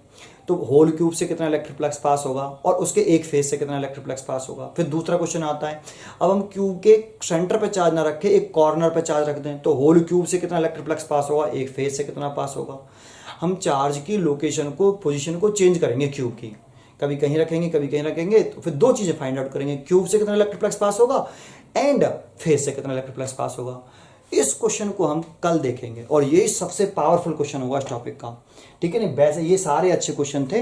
तो होल क्यूब से कितना इलेक्ट्रिक फ्लक्स पास होगा और उसके एक फेज से कितना इलेक्ट्रिक फ्लक्स पास होगा। फिर दूसरा क्वेश्चन आता है, अब हम क्यूब के सेंटर पे चार्ज ना रखें, एक कॉर्नर पे चार्ज रख दें, तो होल क्यूब से कितना इलेक्ट्रिक फ्लक्स पास होगा, एक फेज से कितना पास होगा। हम चार्ज की लोकेशन को, पोजीशन को चेंज करेंगे क्यूब की, कभी कहीं रखेंगे कभी कहीं रखेंगे, तो फिर दो चीजें फाइंड आउट करेंगे, क्यूब से कितना इलेक्ट्रिक फ्लक्स पास होगा एंड फेज से कितना इलेक्ट्रिक फ्लक्स पास होगा। इस क्वेश्चन को हम कल देखेंगे और यही सबसे पावरफुल क्वेश्चन होगा इस टॉपिक का, ठीक है। नहीं वैसे ये सारे अच्छे क्वेश्चन थे,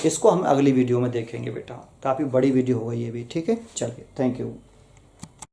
इसको हम अगली वीडियो में देखेंगे बेटा, काफी बड़ी वीडियो होगा ये भी, ठीक है। चलिए थैंक यू।